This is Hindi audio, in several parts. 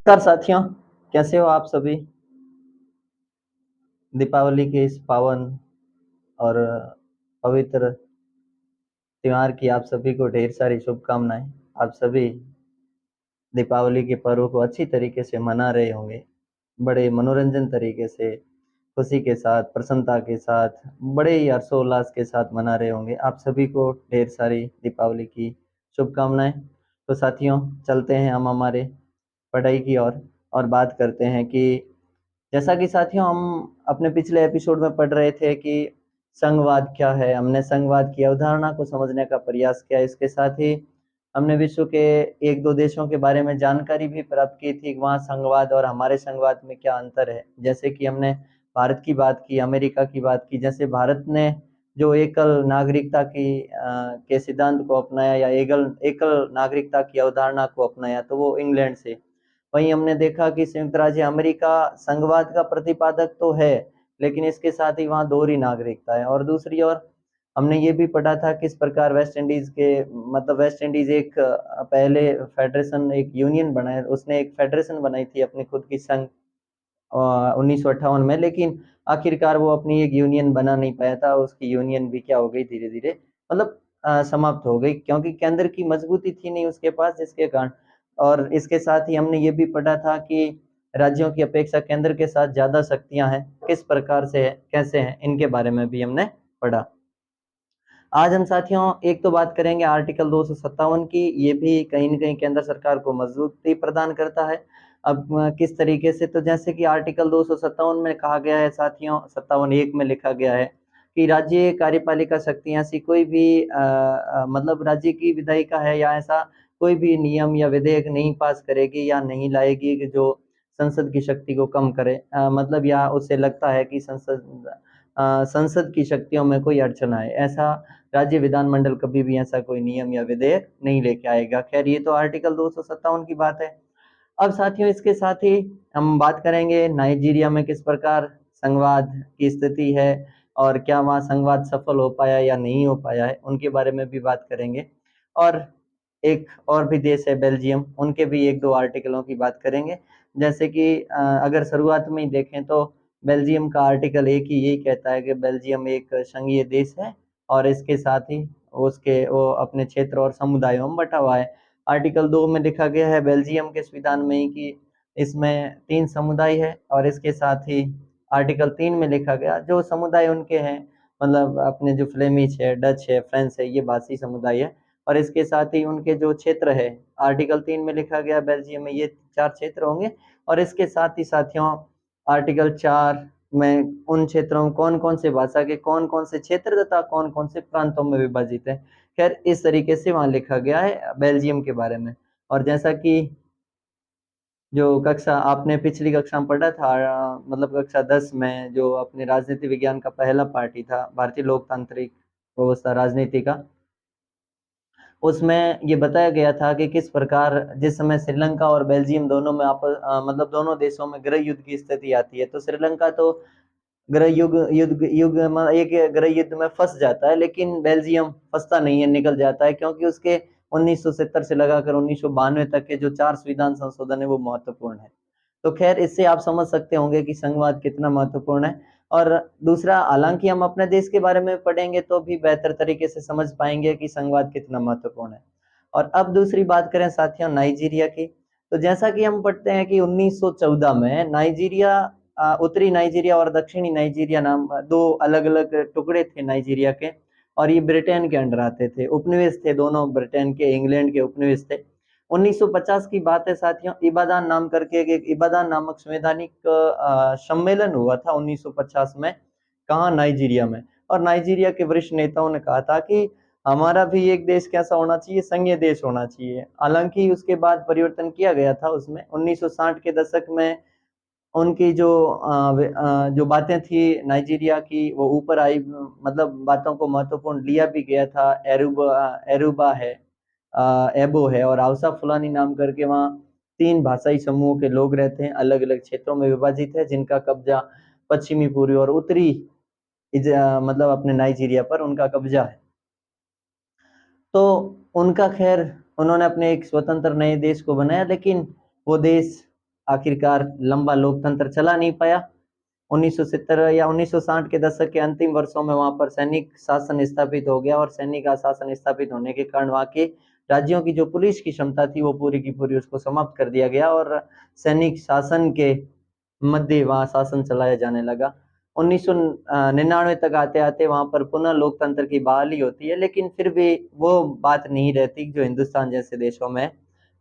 नमस्कार साथियों, कैसे हो आप सभी? दीपावली के इस पावन और पवित्र त्योहार की आप सभी को ढेर सारी शुभकामनाएँ। आप सभी दीपावली के पर्व को अच्छी तरीके से मना रहे होंगे, बड़े मनोरंजन तरीके से, खुशी के साथ, प्रसन्नता के साथ, बड़े ही हर्षोल्लास के साथ मना रहे होंगे। आप सभी को ढेर सारी दीपावली की शुभकामनाएँ। तो साथियों, चलते हैं हम हमारे पढ़ाई की ओर और बात करते हैं कि जैसा कि साथियों हम अपने पिछले एपिसोड में पढ़ रहे थे कि संघवाद क्या है, हमने संघवाद की अवधारणा को समझने का प्रयास किया। इसके साथ ही हमने विश्व के 1-2 देशों के बारे में जानकारी भी प्राप्त की थी, वहाँ संघवाद और हमारे संघवाद में क्या अंतर है। जैसे कि हमने भारत की बात की, अमेरिका की बात की। जैसे भारत ने जो एकल नागरिकता के सिद्धांत को अपनाया या एकल एकल नागरिकता की अवधारणा को अपनाया, तो वो इंग्लैंड से। वहीं हमने देखा कि संयुक्त राज्य अमेरिका संघवाद का प्रतिपादक तो है, लेकिन इसके साथ ही वहाँ दोहरी नागरिकता है। और दूसरी ओर हमने ये भी पढ़ा था किस प्रकार वेस्ट इंडीज के मतलब वेस्ट इंडीज एक पहले फेडरेशन एक यूनियन बनाया, उसने एक फेडरेशन बनाई थी अपनी खुद की संघ 1958 में, लेकिन आखिरकार वो अपनी एक यूनियन बना नहीं पाया था। उसकी यूनियन भी क्या हो गई धीरे-धीरे मतलब समाप्त हो गई, क्योंकि केंद्र की मजबूती थी नहीं उसके पास, जिसके कारण। और इसके साथ ही हमने ये भी पढ़ा था कि राज्यों की अपेक्षा केंद्र के साथ ज़्यादा शक्तियाँ हैं, किस प्रकार से है, कैसे हैं, इनके बारे में भी हमने पढ़ा। आज हम साथियों एक तो बात करेंगे आर्टिकल 257 की, ये भी कहीं न कहीं केंद्र सरकार को मजबूती प्रदान करता है। अब किस तरीके से, तो जैसे कि आर्टिकल 257 में कहा गया है साथियों, 57(1) में लिखा गया है कि राज्य कार्यपालिका शक्तियाँ ऐसी कोई भी मतलब राज्य की विधायिका है या ऐसा कोई भी नियम या विधेयक नहीं पास करेगी या नहीं लाएगी कि जो संसद की शक्ति को कम करे। मतलब या उसे लगता है कि संसद की शक्तियों में कोई अड़चन आए, ऐसा राज्य विधानमंडल कभी भी ऐसा कोई नियम या विधेयक नहीं लेके आएगा। खैर, ये तो आर्टिकल 257 की बात है। अब साथियों इसके साथ ही हम बात करेंगे नाइजीरिया में किस प्रकार संघवाद की स्थिति है और क्या वहाँ संघवाद सफल हो पाया या नहीं हो पाया है, उनके बारे में भी बात करेंगे। और एक और भी देश है बेल्जियम, उनके भी 1-2 आर्टिकलों की बात करेंगे। जैसे कि अगर शुरुआत में ही देखें तो बेल्जियम का आर्टिकल 1 ही यही कहता है कि बेल्जियम एक संघीय देश है और इसके साथ ही उसके वो अपने क्षेत्र और समुदायों में बँटा हुआ है। आर्टिकल 2 में लिखा गया है बेल्जियम के संविधान में ही कि इसमें 3 समुदाय है और इसके साथ ही आर्टिकल 3 में लिखा गया जो समुदाय उनके हैं, मतलब अपने जो फ्लेमिश है, डच है, फ्रेंच है, ये भाषी समुदाय है। और इसके साथ ही उनके जो क्षेत्र है, आर्टिकल 3 में लिखा गया बेल्जियम में ये 4 क्षेत्र होंगे। और इसके साथ ही साथियों आर्टिकल 4 में उन क्षेत्रों में कौन-कौन से भाषा के कौन-कौन से क्षेत्र तथा कौन-कौन से प्रांतों में विभाजित है। खैर, इस तरीके से वहाँ लिखा गया है बेल्जियम के बारे में। और जैसा कि जो कक्षा आपने पिछली कक्षा में पढ़ा था मतलब कक्षा 10 में जो अपने राजनीति विज्ञान का पहला पार्ट ही था, भारतीय लोकतांत्रिक व्यवस्था राजनीति का, उसमें ये बताया गया था कि किस प्रकार जिस समय श्रीलंका और बेल्जियम दोनों में मतलब दोनों देशों में गृह युद्ध की स्थिति आती है, तो श्रीलंका तो गृह युग युद्ध युग म एक गृह युद्ध में फँस जाता है, लेकिन बेल्जियम फँसता नहीं है, निकल जाता है, क्योंकि उसके 1970 से लगाकर 1992 तक के जो 4 संविधान संशोधन है वो महत्वपूर्ण है। तो खैर इससे आप समझ सकते होंगे कि संघवाद कितना महत्वपूर्ण है। और दूसरा, हालाँकि हम अपने देश के बारे में पढ़ेंगे तो भी बेहतर तरीके से समझ पाएँगे कि संघवाद कितना महत्वपूर्ण है। और अब दूसरी बात करें साथियों नाइजीरिया की, तो जैसा कि हम पढ़ते हैं कि 1914 में नाइजीरिया उत्तरी नाइजीरिया और दक्षिणी नाइजीरिया नाम 2 अलग-अलग टुकड़े थे नाइजीरिया के, और ये ब्रिटेन के अंडर आते थे, उपनिवेश थे दोनों, ब्रिटेन के, इंग्लैंड के उपनिवेश थे। 1950 की बात है साथियों, इबादान नाम करके एक इबादान नामक संवैधानिक सम्मेलन हुआ था 1950 में, कहाँ? नाइजीरिया में। और नाइजीरिया के वरिष्ठ नेताओं ने कहा था कि हमारा भी एक देश कैसा होना चाहिए? संघीय देश होना चाहिए। हालाँकि उसके बाद परिवर्तन किया गया था उसमें, 1960 के दशक में उनकी जो बातें थी नाइजीरिया की वो ऊपर आई, मतलब बातों को महत्वपूर्ण लिया भी गया था। एरुबा है, एबो है और हाउसा फुलानी नाम करके वहाँ 3 भाषाई समूहों के लोग रहते हैं, अलग-अलग क्षेत्रों में विभाजित है, जिनका कब्ज़ा पश्चिमी, पूर्वी और उत्तरी मतलब अपने नाइजीरिया पर उनका कब्ज़ा है। तो उनका खैर उन्होंने अपने एक स्वतंत्र नए देश को बनाया, लेकिन वो देश आखिरकार लंबा लोकतंत्र चला नहीं पाया। 1970 या 1960 के दशक के अंतिम वर्षों में वहां पर सैनिक शासन स्थापित हो गया, और सैनिक शासन स्थापित होने के कारण वहां के राज्यों की जो पुलिस की क्षमता थी वो पूरी की पूरी उसको समाप्त कर दिया गया, और सैनिक शासन के मध्य वहां शासन चलाया जाने लगा। 1999 तक आते आते वहां पर पुनः लोकतंत्र की बहाली होती है, लेकिन फिर भी वो बात नहीं रहती जो हिंदुस्तान जैसे देशों में।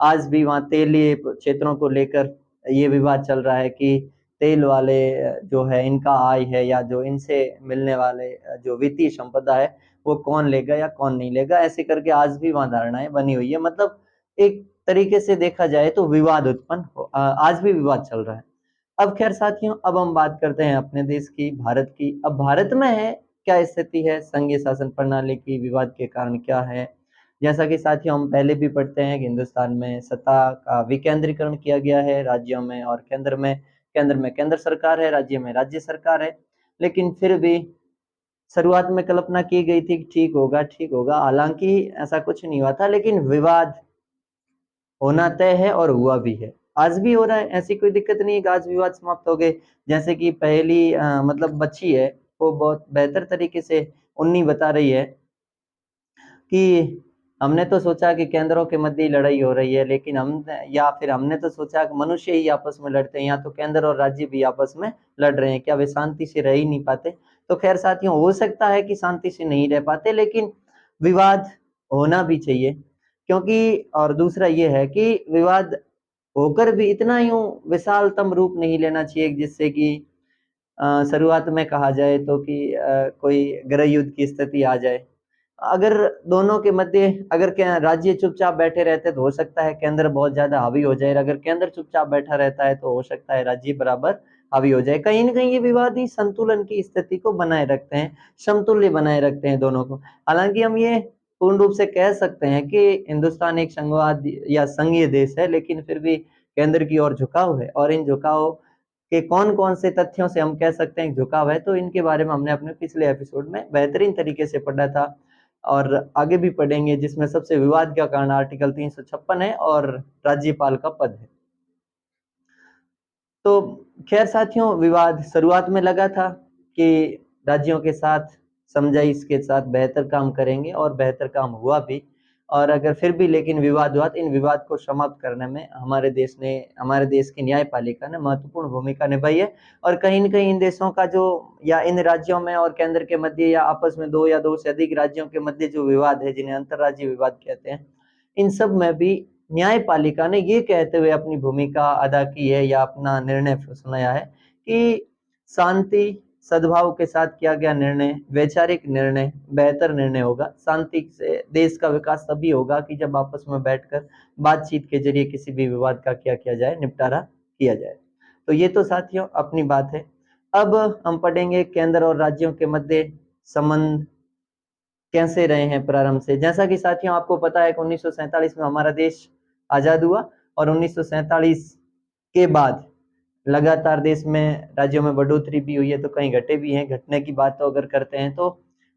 आज भी वहां तेलीय क्षेत्रों को लेकर ये विवाद चल रहा है कि तेल वाले जो है इनका आय है, या जो इनसे मिलने वाले जो वित्तीय संपदा है वो कौन लेगा या कौन नहीं लेगा, ऐसे करके आज भी वहां धारणाएं बनी हुई है। मतलब एक तरीके से देखा जाए तो विवाद उत्पन्न आज भी विवाद चल रहा है। अब खैर साथियों, अब हम बात करते हैं अपने देश की, भारत की। अब भारत में है क्या स्थिति है संघीय शासन प्रणाली की, विवाद के कारण क्या है। जैसा कि साथियों हम पहले भी पढ़ते हैं कि हिंदुस्तान में सत्ता का विकेंद्रीकरण किया गया है, राज्यों में और केंद्र में केंद्र सरकार है, राज्य में राज्य सरकार है। लेकिन फिर भी शुरुआत में कल्पना की गई थी कि ठीक होगा, हालांकि ऐसा कुछ नहीं हुआ था, लेकिन विवाद होना तय है और हुआ भी है, आज भी हो रहा है। ऐसी कोई दिक्कत नहीं है कि आज विवाद समाप्त हो गए। जैसे कि पहली मतलब बच्ची है, वो बहुत बेहतर तरीके से उन्नी बता रही है कि हमने तो सोचा कि केंद्रों के मध्य ही लड़ाई हो रही है, लेकिन हमने तो सोचा कि मनुष्य ही आपस में लड़ते हैं, या तो केंद्र और राज्य भी आपस में लड़ रहे हैं, क्या वे शांति से रह ही नहीं पाते। तो खैर साथियों, हो सकता है कि शांति से नहीं रह पाते, लेकिन विवाद होना भी चाहिए, क्योंकि और दूसरा ये है कि विवाद होकर भी इतना यूं विशालतम रूप नहीं लेना चाहिए जिससे कि शुरुआत में कहा जाए तो कि कोई गृह युद्ध की स्थिति आ जाए। अगर दोनों के मध्य अगर क्या राज्य चुपचाप बैठे रहते तो हो सकता है केंद्र बहुत ज्यादा हावी हो जाए, अगर केंद्र चुपचाप बैठा रहता है तो हो सकता है राज्य बराबर हावी हो जाए। कहीं ना कहीं ये विवाद ही संतुलन की स्थिति को बनाए रखते हैं, समतुल्य बनाए रखते हैं दोनों को। हालांकि हम ये पूर्ण रूप से कह सकते हैं कि हिंदुस्तान एक संघवाद या संघीय देश है, लेकिन फिर भी केंद्र की ओर झुकाव है, और इन झुकाव के कौन कौन से तथ्यों से हम कह सकते हैं झुकाव है, तो इनके बारे में हमने अपने पिछले एपिसोड में बेहतरीन तरीके से पढ़ा था, और आगे भी पढ़ेंगे, जिसमें सबसे विवाद का कारण आर्टिकल 356 है और राज्यपाल का पद है। तो खैर साथियों, विवाद शुरुआत में लगा था कि राज्यों के साथ समझाइश के साथ बेहतर काम करेंगे, और बेहतर काम हुआ भी। और अगर फिर भी लेकिन विवाद हुआ, तो इन विवाद को समाप्त करने में हमारे देश की न्यायपालिका ने महत्वपूर्ण भूमिका निभाई है। और कहीं न कहीं इन देशों का जो, या इन राज्यों में और केंद्र के मध्य, या आपस में दो या दो से अधिक राज्यों के मध्य जो विवाद है, जिन्हें अंतर्राज्यीय विवाद कहते हैं, इन सब में भी न्यायपालिका ने ये कहते हुए अपनी भूमिका अदा की है, या अपना निर्णय सुनाया है कि शांति सद्भाव के साथ किया गया निर्णय वैचारिक निर्णय बेहतर निर्णय होगा। शांति से देश का विकास तभी होगा कि जब आपस में बैठकर बातचीत के जरिए किसी भी विवाद का क्या किया जाए, निपटारा किया जाए। तो ये तो साथियों अपनी बात है। अब हम पढ़ेंगे केंद्र और राज्यों के मध्य संबंध कैसे रहे हैं प्रारंभ से। जैसा कि साथियों आपको पता है कि 1947 में हमारा देश आजाद हुआ, और 1947 के बाद लगातार देश में राज्यों में बढ़ोतरी भी हुई है, तो कहीं घटे भी हैं। घटने की बात तो अगर करते हैं तो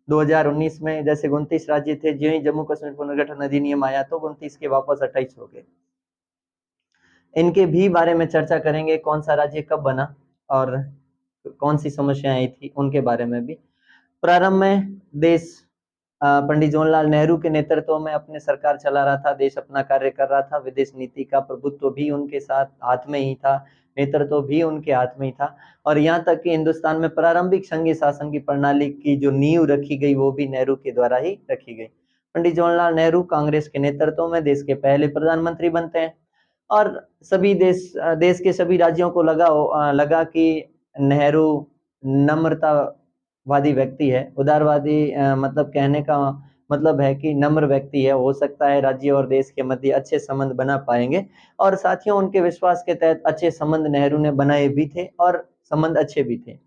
2019 में जैसे 29 राज्य थे, जो ही जम्मू कश्मीर पुनर्गठन अधिनियम आया तो 29 के वापस 28 हो गए। इनके भी बारे में चर्चा करेंगे, कौन सा राज्य कब बना और कौन सी समस्याएं आई थी उनके बारे में भी। प्रारंभ में देश पंडित जवाहरलाल नेहरू के नेतृत्व में अपने सरकार चला रहा था, देश अपना कार्य कर रहा था, विदेश नीति का प्रभुत्व भी उनके साथ हाथ में ही था, नेतृत्व भी उनके हाथ में ही था। और यहाँ तक कि हिंदुस्तान में प्रारंभिक संघीय शासन की प्रणाली की जो नींव रखी गई वो भी नेहरू के द्वारा ही रखी गई। पंडित जवाहरलाल नेहरू कांग्रेस के नेतृत्व में देश के पहले प्रधानमंत्री बनते हैं, और सभी देश के सभी राज्यों को लगा कि नेहरू नम्रतावादी व्यक्ति है, उदारवादी मतलब कहने का मतलब है कि नम्र व्यक्ति है, हो सकता है राज्य और देश के मध्य अच्छे संबंध बना पाएंगे। और साथियों उनके विश्वास के तहत अच्छे संबंध नेहरू ने बनाए भी थे, और संबंध अच्छे भी थे।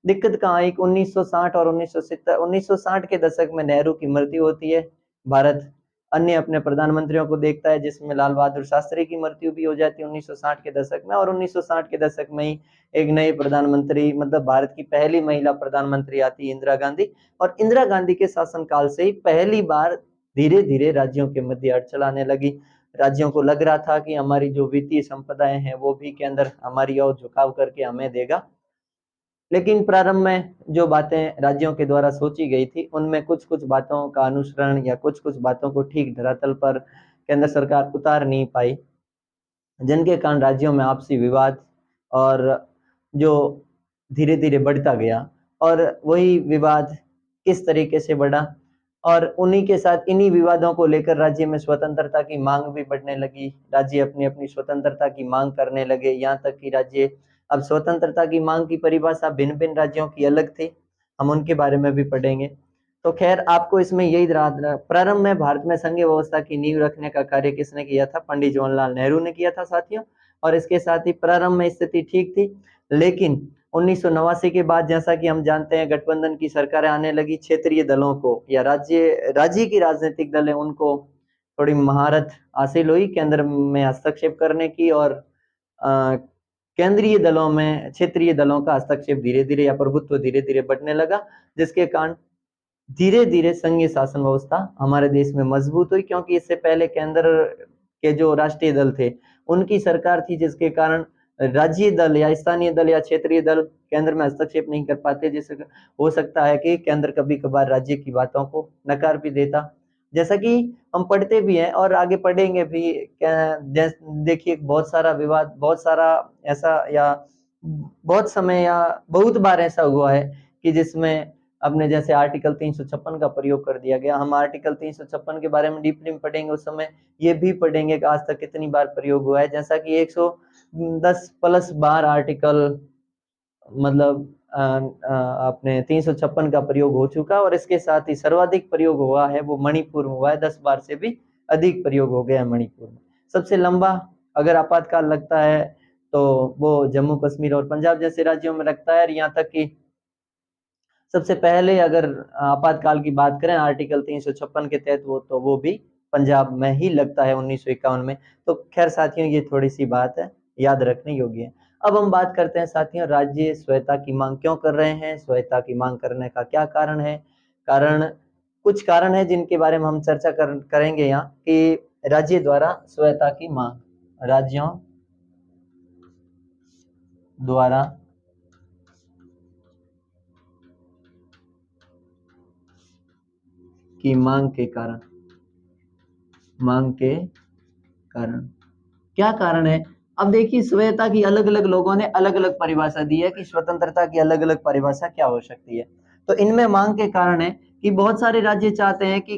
दिक्कत कहाँ आई? 1960 और 1970 1960 के दशक में नेहरू की मृत्यु होती है। भारत अन्य अपने प्रधानमंत्रियों को देखता है, जिसमें लाल बहादुर शास्त्री की मृत्यु भी हो जाती है 1960 के दशक में, और 1960 के दशक में ही एक नए प्रधानमंत्री, मतलब भारत की पहली महिला प्रधानमंत्री आती है, इंदिरा गांधी। और इंदिरा गांधी के शासनकाल से ही पहली बार धीरे धीरे राज्यों के मध्य अड़चन आने लगी। राज्यों को लग रहा था कि हमारी जो वित्तीय संपदाएं हैं वो भी केंद्र हमारी ओर झुकाव करके हमें देगा। लेकिन प्रारंभ में जो बातें राज्यों के द्वारा सोची गई थी उनमें कुछ कुछ बातों का अनुसरण या कुछ कुछ बातों को ठीक धरातल पर केंद्र सरकार उतार नहीं पाई, जिनके कारण राज्यों में आपसी विवाद और जो धीरे धीरे बढ़ता गया। और वही विवाद किस तरीके से बढ़ा, और उन्हीं के साथ इन्हीं विवादों को लेकर राज्य में स्वतंत्रता की मांग भी बढ़ने लगी। राज्य अपनी अपनी स्वतंत्रता की मांग करने लगे, यहाँ तक कि राज्य अब स्वतंत्रता की मांग की परिभाषा भिन्न भिन्न राज्यों की अलग थी, हम उनके बारे में भी पढ़ेंगे। तो खैर आपको इसमें यही प्रारंभ में भारत में संघीय व्यवस्था की नींव रखने का कार्य किसने किया था? पंडित जवाहरलाल नेहरू ने किया था साथियों। और इसके साथ ही प्रारंभ में स्थिति ठीक थी, लेकिन 1989 के बाद जैसा कि हम जानते हैं गठबंधन की सरकारें आने लगी, क्षेत्रीय दलों को या राज्य की राजनीतिक दल है उनको थोड़ी महारत हासिल हुई केंद्र में हस्तक्षेप करने की, और केंद्रीय दलों में क्षेत्रीय दलों का हस्तक्षेप धीरे धीरे या प्रभुत्व धीरे धीरे बढ़ने लगा, जिसके कारण धीरे धीरे संघीय शासन व्यवस्था हमारे देश में मजबूत हुई। क्योंकि इससे पहले केंद्र के जो राष्ट्रीय दल थे उनकी सरकार थी, जिसके कारण राज्य दल या स्थानीय दल या क्षेत्रीय दल केंद्र में हस्तक्षेप नहीं कर पाते, जिससे हो सकता है कि केंद्र कभी कभार राज्य की बातों को नकार भी देता, जैसा कि हम पढ़ते भी हैं और आगे पढ़ेंगे भी। देखिए बहुत सारा विवाद, बहुत सारा ऐसा या बहुत समय या बहुत बार ऐसा हुआ है कि जिसमें अपने जैसे आर्टिकल 356 का प्रयोग कर दिया गया। हम आर्टिकल 356 के बारे में डीपली में पढ़ेंगे, उस समय ये भी पढ़ेंगे कि आज तक कितनी बार प्रयोग हुआ है। जैसा कि 110 प्लस बार आर्टिकल मतलब अपने 356 का प्रयोग हो चुका, और इसके साथ ही सर्वाधिक प्रयोग हुआ है वो मणिपुर में हुआ है, 10 बार से भी अधिक प्रयोग हो गया है मणिपुर में। सबसे लंबा अगर आपातकाल लगता है तो वो जम्मू कश्मीर और पंजाब जैसे राज्यों में लगता है। यहाँ तक कि सबसे पहले अगर आपातकाल की बात करें आर्टिकल 356 के तहत तो वो भी पंजाब में ही लगता है 1951 में। तो खैर साथियों ये थोड़ी सी बात है, याद रखने योग्य है। अब हम बात करते हैं साथियों, राज्य स्वायत्ता की मांग क्यों कर रहे हैं, स्वायत्ता की मांग करने का क्या कारण है। कुछ कारण है जिनके बारे में हम चर्चा करेंगे यहाँ कि राज्य द्वारा स्वायत्ता की मांग, राज्यों द्वारा की मांग के कारण क्या कारण है। अब देखिए स्वायत्ता की अलग अलग लोगों ने अलग अलग परिभाषा दी है कि स्वतंत्रता की अलग अलग परिभाषा क्या हो सकती है। तो इनमें मांग के कारण है कि बहुत सारे राज्य चाहते हैं कि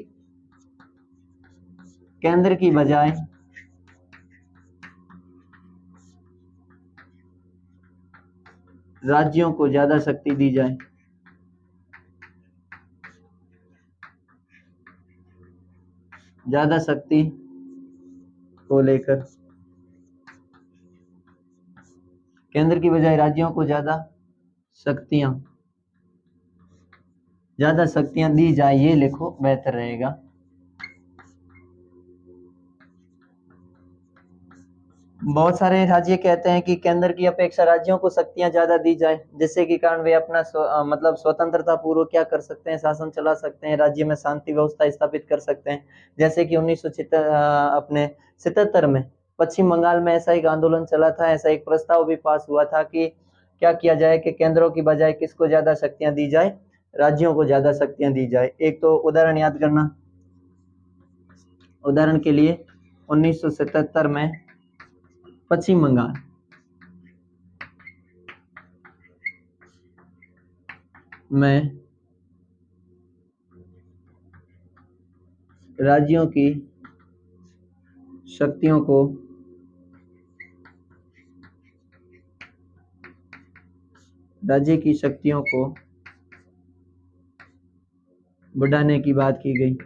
केंद्र की बजाय राज्यों को ज्यादा शक्ति दी जाए, ज्यादा शक्ति को लेकर केंद्र की बजाय राज्यों को ज्यादा शक्तियां दी जाए, ये लिखो बेहतर रहेगा। बहुत सारे राज्य कहते हैं कि केंद्र की अपेक्षा राज्यों को शक्तियां ज्यादा दी जाए, जिससे कि कारण वे अपना मतलब स्वतंत्रता पूर्वक क्या कर सकते हैं, शासन चला सकते हैं, राज्य में शांति व्यवस्था स्थापित कर सकते हैं। जैसे कि 1977 में पश्चिम बंगाल में ऐसा एक आंदोलन चला था, ऐसा एक प्रस्ताव भी पास हुआ था कि क्या किया जाए कि केंद्रों की बजाय किसको ज्यादा शक्तियां दी जाए, राज्यों को ज्यादा शक्तियां दी जाए। एक तो उदाहरण याद करना, उदाहरण के लिए 1977 में पश्चिम बंगाल में राज्यों की शक्तियों को बढ़ाने की बात की गई।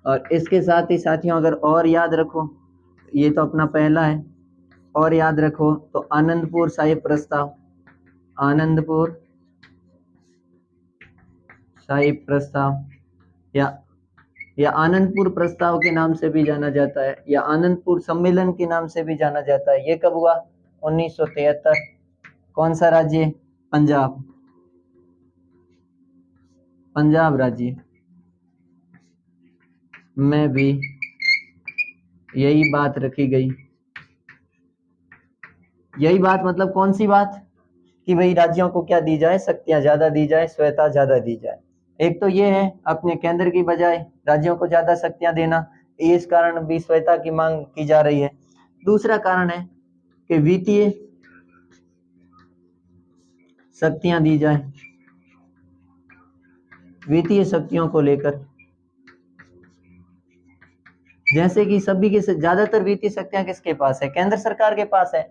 और इसके साथ ही साथियों अगर और याद रखो, ये तो अपना पहला है, और याद रखो तो आनंदपुर साहिब प्रस्ताव या आनंदपुर प्रस्ताव के नाम से भी जाना जाता है, या आनंदपुर सम्मेलन के नाम से भी जाना जाता है। ये कब हुआ? 1973। कौन सा राज्य? पंजाब। पंजाब राज्य में भी यही बात रखी गई। यही बात मतलब कौन सी बात? कि भाई राज्यों को क्या दी जाए, शक्तियां ज्यादा दी जाए, स्वायत्ता ज्यादा दी जाए। एक तो ये है अपने केंद्र की बजाय राज्यों को ज्यादा शक्तियां देना, इस कारण भी स्वायत्ता की मांग की जा रही है। दूसरा कारण है कि वित्तीय शक्तियां दी जाए, वित्तीय शक्तियों को लेकर, जैसे कि सभी के ज्यादातर वित्तीय शक्तियां किसके पास है? केंद्र सरकार के पास है।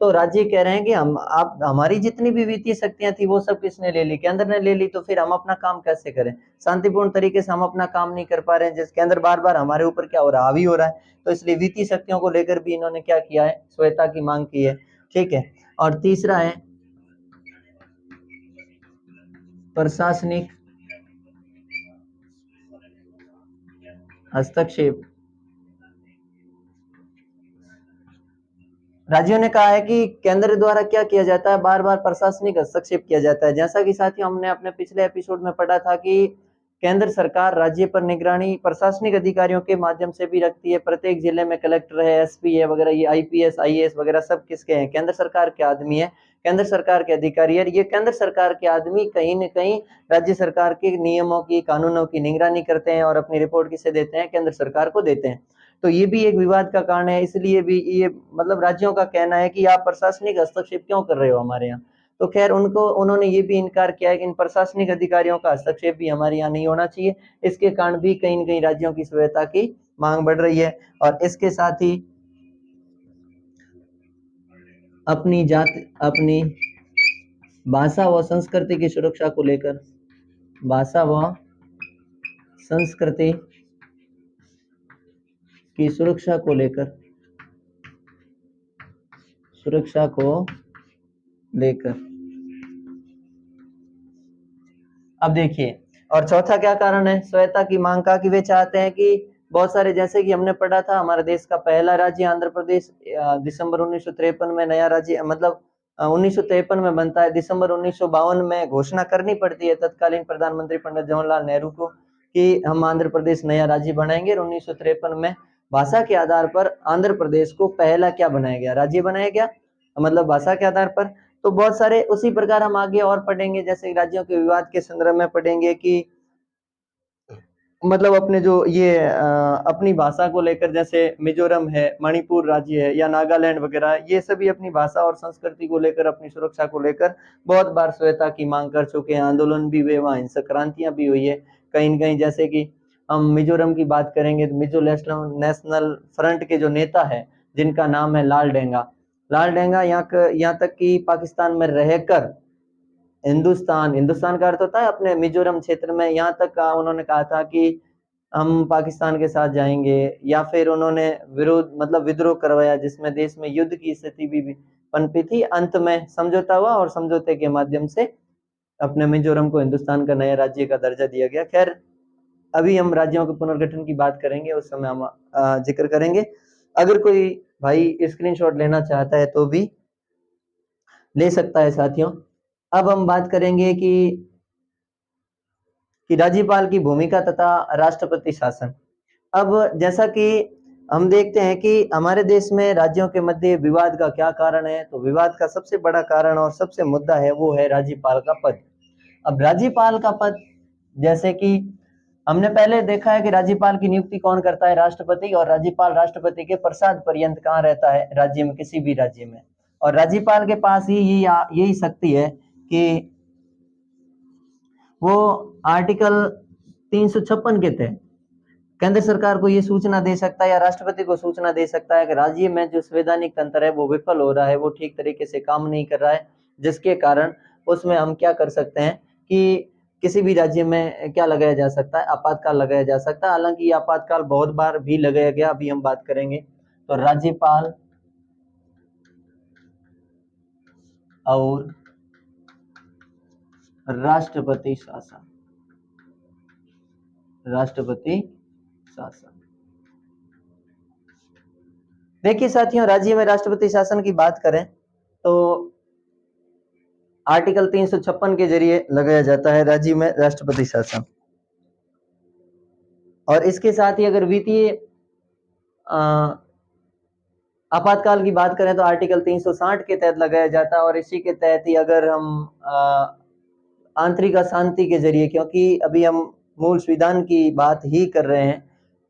तो राज्य कह रहे हैं कि हम आप हमारी जितनी भी वित्तीय शक्तियां थी वो सब किसने ले ली? केंद्र ने ले ली। तो फिर हम अपना काम कैसे करें? शांतिपूर्ण तरीके से हम अपना काम नहीं कर पा रहे हैं, जिस केंद्र बार बार हमारे ऊपर क्या हो रहा है, हावी हो रहा है। तो इसलिए वित्तीय शक्तियों को लेकर भी इन्होंने क्या किया है? स्वायत्ता की मांग की है। ठीक है। और तीसरा है प्रशासनिक हस्तक्षेप। राज्यों ने कहा है कि केंद्र द्वारा क्या किया जाता है? बार बार प्रशासनिक हस्तक्षेप किया जाता है। जैसा कि साथियों हमने अपने पिछले एपिसोड में पढ़ा था कि केंद्र सरकार राज्य पर निगरानी प्रशासनिक अधिकारियों के माध्यम से भी रखती है। प्रत्येक जिले में कलेक्टर है, एसपी है वगैरह, ये आईपीएस आईएएस वगैरह सब किसके हैं? केंद्र सरकार के आदमी है, केंद्र सरकार के अधिकारी है। ये केंद्र सरकार के आदमी कहीं न कहीं राज्य सरकार के नियमों की, कानूनों की निगरानी करते हैं और अपनी रिपोर्ट किसे देते हैं? केंद्र सरकार को देते हैं। तो ये भी एक विवाद का कारण है। इसलिए भी ये मतलब राज्यों का कहना है कि आप प्रशासनिक हस्तक्षेप क्यों कर रहे हो हमारे यहाँ? तो खैर उन्होंने ये भी इनकार किया है कि इन प्रशासनिक अधिकारियों का हस्तक्षेप भी हमारे यहाँ नहीं होना चाहिए। इसके कारण भी कहीं न कहीं राज्यों की स्वायत्ता की मांग बढ़ रही है। और इसके साथ ही अपनी जाति, अपनी भाषा व संस्कृति की सुरक्षा को लेकर, भाषा व संस्कृति की सुरक्षा को लेकर, सुरक्षा को लेकर अब देखिए, और चौथा क्या कारण है स्वायत्ता की मांग का? कि वे चाहते हैं कि बहुत सारे, जैसे कि हमने पढ़ा था, हमारे देश का पहला राज्य आंध्र प्रदेश दिसंबर 1953 में नया राज्य मतलब 1953 में बनता है। दिसंबर 1952 में घोषणा करनी पड़ती है तत्कालीन प्रधानमंत्री पंडित जवाहरलाल नेहरू को कि हम आंध्र प्रदेश नया राज्य बनाएंगे। और 1953 में भाषा के आधार पर आंध्र प्रदेश को पहला क्या बनाया गया? राज्य बनाया गया, मतलब भाषा के आधार पर। तो बहुत सारे उसी प्रकार हम आगे और पढ़ेंगे, जैसे राज्यों के विवाद के संदर्भ में पढ़ेंगे कि मतलब अपने जो ये अपनी भाषा को लेकर, जैसे मिजोरम है, मणिपुर राज्य है या नागालैंड वगैरह, ये सभी अपनी भाषा और संस्कृति को लेकर, अपनी सुरक्षा को लेकर बहुत बार स्वायत्ता की मांग कर चुके हैं। आंदोलन भी हुए, वहां हिंसक क्रांतियां भी हुई है कहीं न कहीं। जैसे कि हम मिजोरम की बात करेंगे तो मिजो नेशनल फ्रंट के जो नेता है जिनका नाम है लाल डेंगा, लाल डेंगा यहाँ तक कि पाकिस्तान में रहकर हिंदुस्तान का अर्थ होता है अपने मिजोरम क्षेत्र में, यहाँ तक का उन्होंने कहा था कि हम पाकिस्तान के साथ जाएंगे। या फिर उन्होंने विरोध मतलब विद्रोह करवाया जिसमें देश में युद्ध की स्थिति भी पनपी थी। अंत में समझौता हुआ और समझौते के माध्यम से अपने मिजोरम को हिंदुस्तान का नया राज्य का दर्जा दिया गया। खैर अभी हम राज्यों के पुनर्गठन की बात करेंगे, उस समय हम जिक्र करेंगे। अगर कोई भाई स्क्रीनशॉट लेना चाहता है तो भी ले सकता है साथियों। अब हम बात करेंगे कि राज्यपाल की भूमिका तथा राष्ट्रपति शासन। अब जैसा कि हम देखते हैं कि हमारे देश में राज्यों के मध्य विवाद का क्या कारण है? तो विवाद का सबसे बड़ा कारण और सबसे मुद्दा है वो है राज्यपाल का पद। अब राज्यपाल का पद, जैसे कि हमने पहले देखा है कि राज्यपाल की नियुक्ति कौन करता है? राष्ट्रपति। और राज्यपाल राष्ट्रपति के पश्चात पर्यंत कहाँ रहता है? राज्य में, किसी भी राज्य में। और राज्यपाल के पास ही यही शक्ति है कि वो आर्टिकल 356 के तहत केंद्र सरकार को ये सूचना दे सकता है या राष्ट्रपति को सूचना दे सकता है कि राज्य में जो संवैधानिक तंत्र है वो विफल हो रहा है, वो ठीक तरीके से काम नहीं कर रहा है, जिसके कारण उसमें हम क्या कर सकते हैं कि किसी भी राज्य में क्या लगाया जा सकता है? आपातकाल लगाया जा सकता है। हालांकि ये आपातकाल बहुत बार भी लगाया गया, अभी हम बात करेंगे। तो राज्यपाल और राष्ट्रपति शासन, राष्ट्रपति शासन। देखिए साथियों, राज्य में राष्ट्रपति शासन की बात करें तो आर्टिकल 356 के जरिए लगाया जाता है राज्य में राष्ट्रपति शासन। और इसके साथ ही अगर वित्तीय आपातकाल की बात करें तो आर्टिकल 360 के तहत लगाया जाता है। और इसी के तहत ही अगर हम आंतरिक अशांति के जरिए, क्योंकि अभी हम मूल संविधान की बात ही कर रहे हैं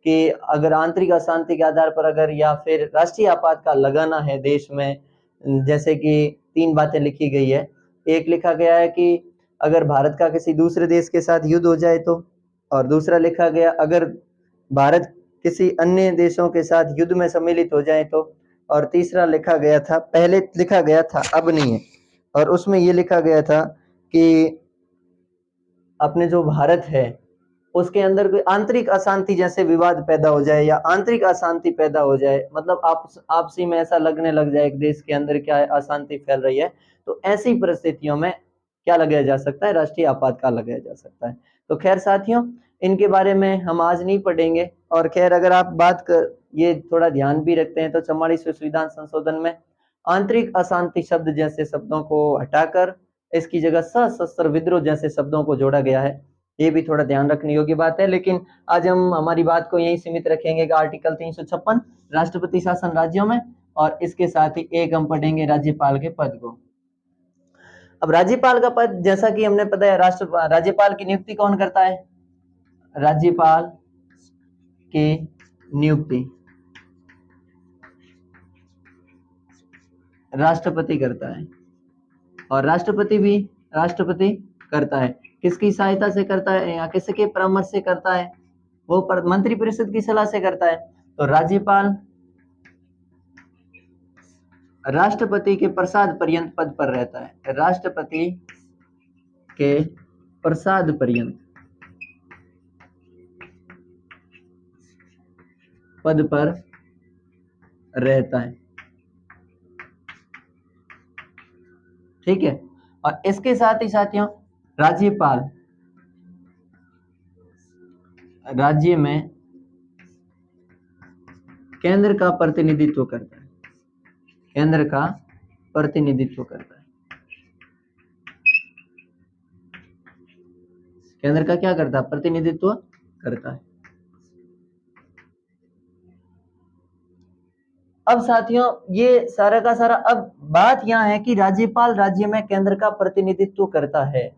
कि अगर आंतरिक अशांति के आधार पर अगर या फिर राष्ट्रीय आपातकाल लगाना है देश में, जैसे कि 3 बातें लिखी गई है। एक लिखा गया है कि अगर भारत का किसी दूसरे देश के साथ युद्ध हो जाए तो, और दूसरा लिखा गया अगर भारत किसी अन्य देशों के साथ युद्ध में सम्मिलित हो जाए तो, और तीसरा लिखा गया था, पहले लिखा गया था अब नहीं है, और उसमें ये लिखा गया था कि अपने जो भारत है उसके अंदर कोई आंतरिक अशांति जैसे विवाद पैदा हो जाए या आंतरिक अशांति पैदा हो जाए, मतलब आपसी में ऐसा लगने लग जाए एक देश के अंदर क्या अशांति फैल रही है, तो ऐसी परिस्थितियों में क्या लगाया जा सकता है, राष्ट्रीय आपातकाल लगाया जा सकता है। तो खैर साथियों, इनके बारे में हम आज नहीं पढ़ेंगे। और खैर अगर आप बात कर ये थोड़ा ध्यान भी रखते हैं तो 44वें संविधान संशोधन में आंतरिक अशांति शब्द जैसे शब्दों को हटाकर इसकी जगह सशस्त्र विद्रोह जैसे शब्दों को जोड़ा गया है। ये भी थोड़ा ध्यान रखने योग्य बात है। लेकिन आज हम हमारी बात को यही सीमित रखेंगे कि आर्टिकल 356 राष्ट्रपति शासन राज्यों में, और इसके साथ ही एक हम पढ़ेंगे राज्यपाल के पद को। अब राज्यपाल का पद, जैसा कि हमने पता है, राज्यपाल की नियुक्ति कौन करता है? राज्यपाल की नियुक्ति राष्ट्रपति करता है, और राष्ट्रपति करता है। किसकी सहायता से करता है या किसके परामर्श से करता है? वो मंत्रिपरिषद की सलाह से करता है। तो राज्यपाल राष्ट्रपति के प्रसाद पर्यंत पद पर रहता है, राष्ट्रपति के प्रसाद पर्यंत पद पर रहता है। ठीक है। और इसके साथ ही साथियों, राज्यपाल राज्य में केंद्र का प्रतिनिधित्व करता है, केंद्र का प्रतिनिधित्व करता है। केंद्र का क्या करता है? प्रतिनिधित्व करता है। अब साथियों, ये सारा का सारा, अब बात यह है कि राज्यपाल राज्य में केंद्र का प्रतिनिधित्व करता है।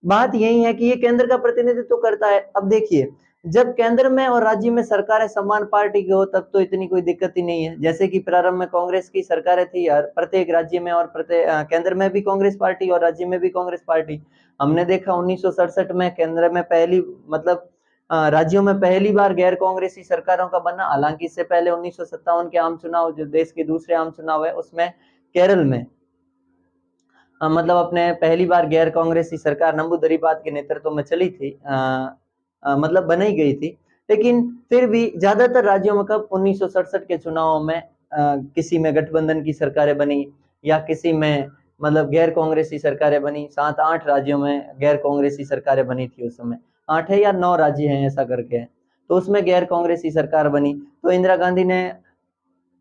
बात यही है कि ये केंद्र का प्रतिनिधित्व करता है। अब देखिए, जब केंद्र में और राज्य में सरकारें समान पार्टी की हो तब तो इतनी कोई दिक्कत ही नहीं है। जैसे कि प्रारंभ में कांग्रेस की सरकारें थी, और प्रत्येक राज्य में और प्रत्येक केंद्र में भी कांग्रेस पार्टी और राज्य में भी कांग्रेस पार्टी। हमने देखा 1967 में केंद्र में पहली, मतलब राज्यों में पहली बार गैर कांग्रेसी सरकारों का बनना। हालांकि इससे पहले 1957 के आम चुनाव, जो देश के दूसरे आम चुनाव है, उसमें केरल में मतलब अपने पहली बार गैर कांग्रेसी सरकार नंबू दरीबात के नेतृत्व में चली थी, मतलब बनाई गई थी। लेकिन फिर भी ज्यादातर राज्यों में कब 1967 के चुनावों में किसी में गठबंधन की सरकारें बनी या किसी में मतलब गैर कांग्रेसी सरकारें बनी। 7-8 राज्यों में गैर कांग्रेसी सरकारें बनी थी उस समय, 8 है या 9 राज्य हैं ऐसा करके, तो उसमें गैर कांग्रेसी सरकार बनी। तो इंदिरा गांधी ने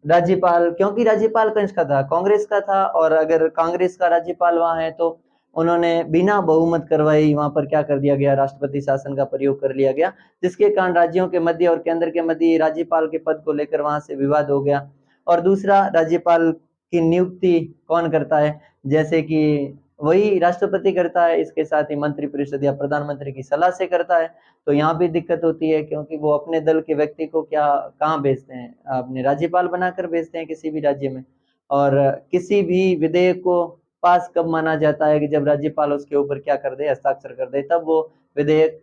राज्यपाल, क्योंकि राज्यपाल किसका था? कांग्रेस का था, और अगर कांग्रेस का राज्यपाल वहां है तो उन्होंने बिना बहुमत करवाई वहां पर क्या कर दिया गया, राष्ट्रपति शासन का प्रयोग कर लिया गया, जिसके कारण राज्यों के मध्य और केंद्र के मध्य राज्यपाल के पद को लेकर वहां से विवाद हो गया। और दूसरा, राज्यपाल की नियुक्ति कौन करता है? जैसे कि वही राष्ट्रपति करता है, इसके साथ ही मंत्रिपरिषद या प्रधानमंत्री की सलाह से करता है। तो यहाँ भी दिक्कत होती है, क्योंकि वो अपने दल के व्यक्ति को क्या कहाँ भेजते हैं, अपने राज्यपाल बनाकर भेजते हैं किसी भी राज्य में। और किसी भी विधेयक को पास कब माना जाता है? कि जब राज्यपाल उसके ऊपर क्या कर दे, हस्ताक्षर कर दे, तब वो विधेयक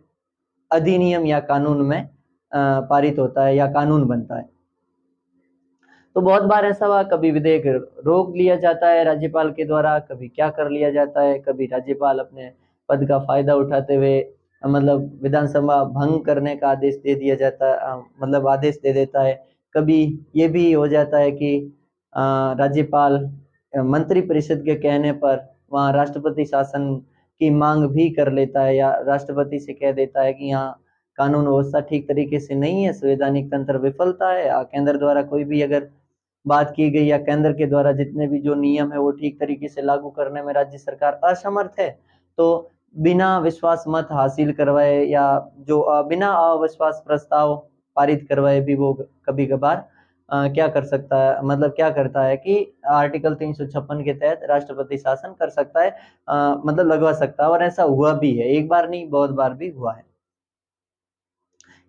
अधिनियम या कानून में पारित होता है या कानून बनता है। तो बहुत बार ऐसा हुआ, कभी विधेयक रोक लिया जाता है राज्यपाल के द्वारा, कभी क्या कर लिया जाता है, कभी राज्यपाल अपने पद का फायदा उठाते हुए मतलब विधानसभा भंग करने का आदेश दे दिया जाता है, मतलब आदेश दे देता है। कभी ये भी हो जाता है कि राज्यपाल मंत्रिपरिषद के कहने पर वहाँ राष्ट्रपति शासन की मांग भी कर लेता है, या राष्ट्रपति से कह देता है कि यहाँ कानून व्यवस्था ठीक तरीके से नहीं है, संवैधानिक तंत्र विफलता है, केंद्र द्वारा कोई भी अगर बात की गई या केंद्र के द्वारा जितने भी जो नियम है वो ठीक तरीके से लागू करने में राज्य सरकार असमर्थ है, तो बिना विश्वास मत हासिल करवाए या जो बिना अविश्वास प्रस्ताव पारित करवाए भी वो कभी कभार क्या कर सकता है, मतलब क्या करता है कि आर्टिकल 356 के तहत राष्ट्रपति शासन कर सकता है, मतलब लगवा सकता है। और ऐसा हुआ भी है, एक बार नहीं बहुत बार भी हुआ है।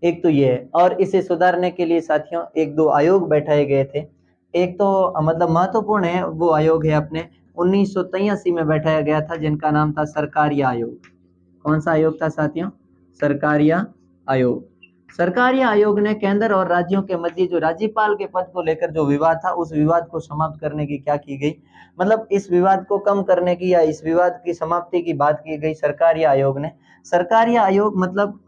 एक तो ये है, और इसे सुधारने के लिए साथियों एक दो आयोग बैठाए गए थे। एक तो मतलब महत्वपूर्ण है, वो आयोग है अपने 1983 में बैठाया गया था, जिनका नाम था सरकारिया आयोग। कौन सा आयोग था साथियों? सरकारिया आयोग। सरकारिया आयोग ने केंद्र और राज्यों के मध्य जो राज्यपाल के पद को लेकर जो विवाद था, उस विवाद को समाप्त करने की क्या की गई, मतलब इस विवाद को कम करने की या इस विवाद की समाप्ति की बात की गई सरकारिया आयोग ने। सरकारिया आयोग मतलब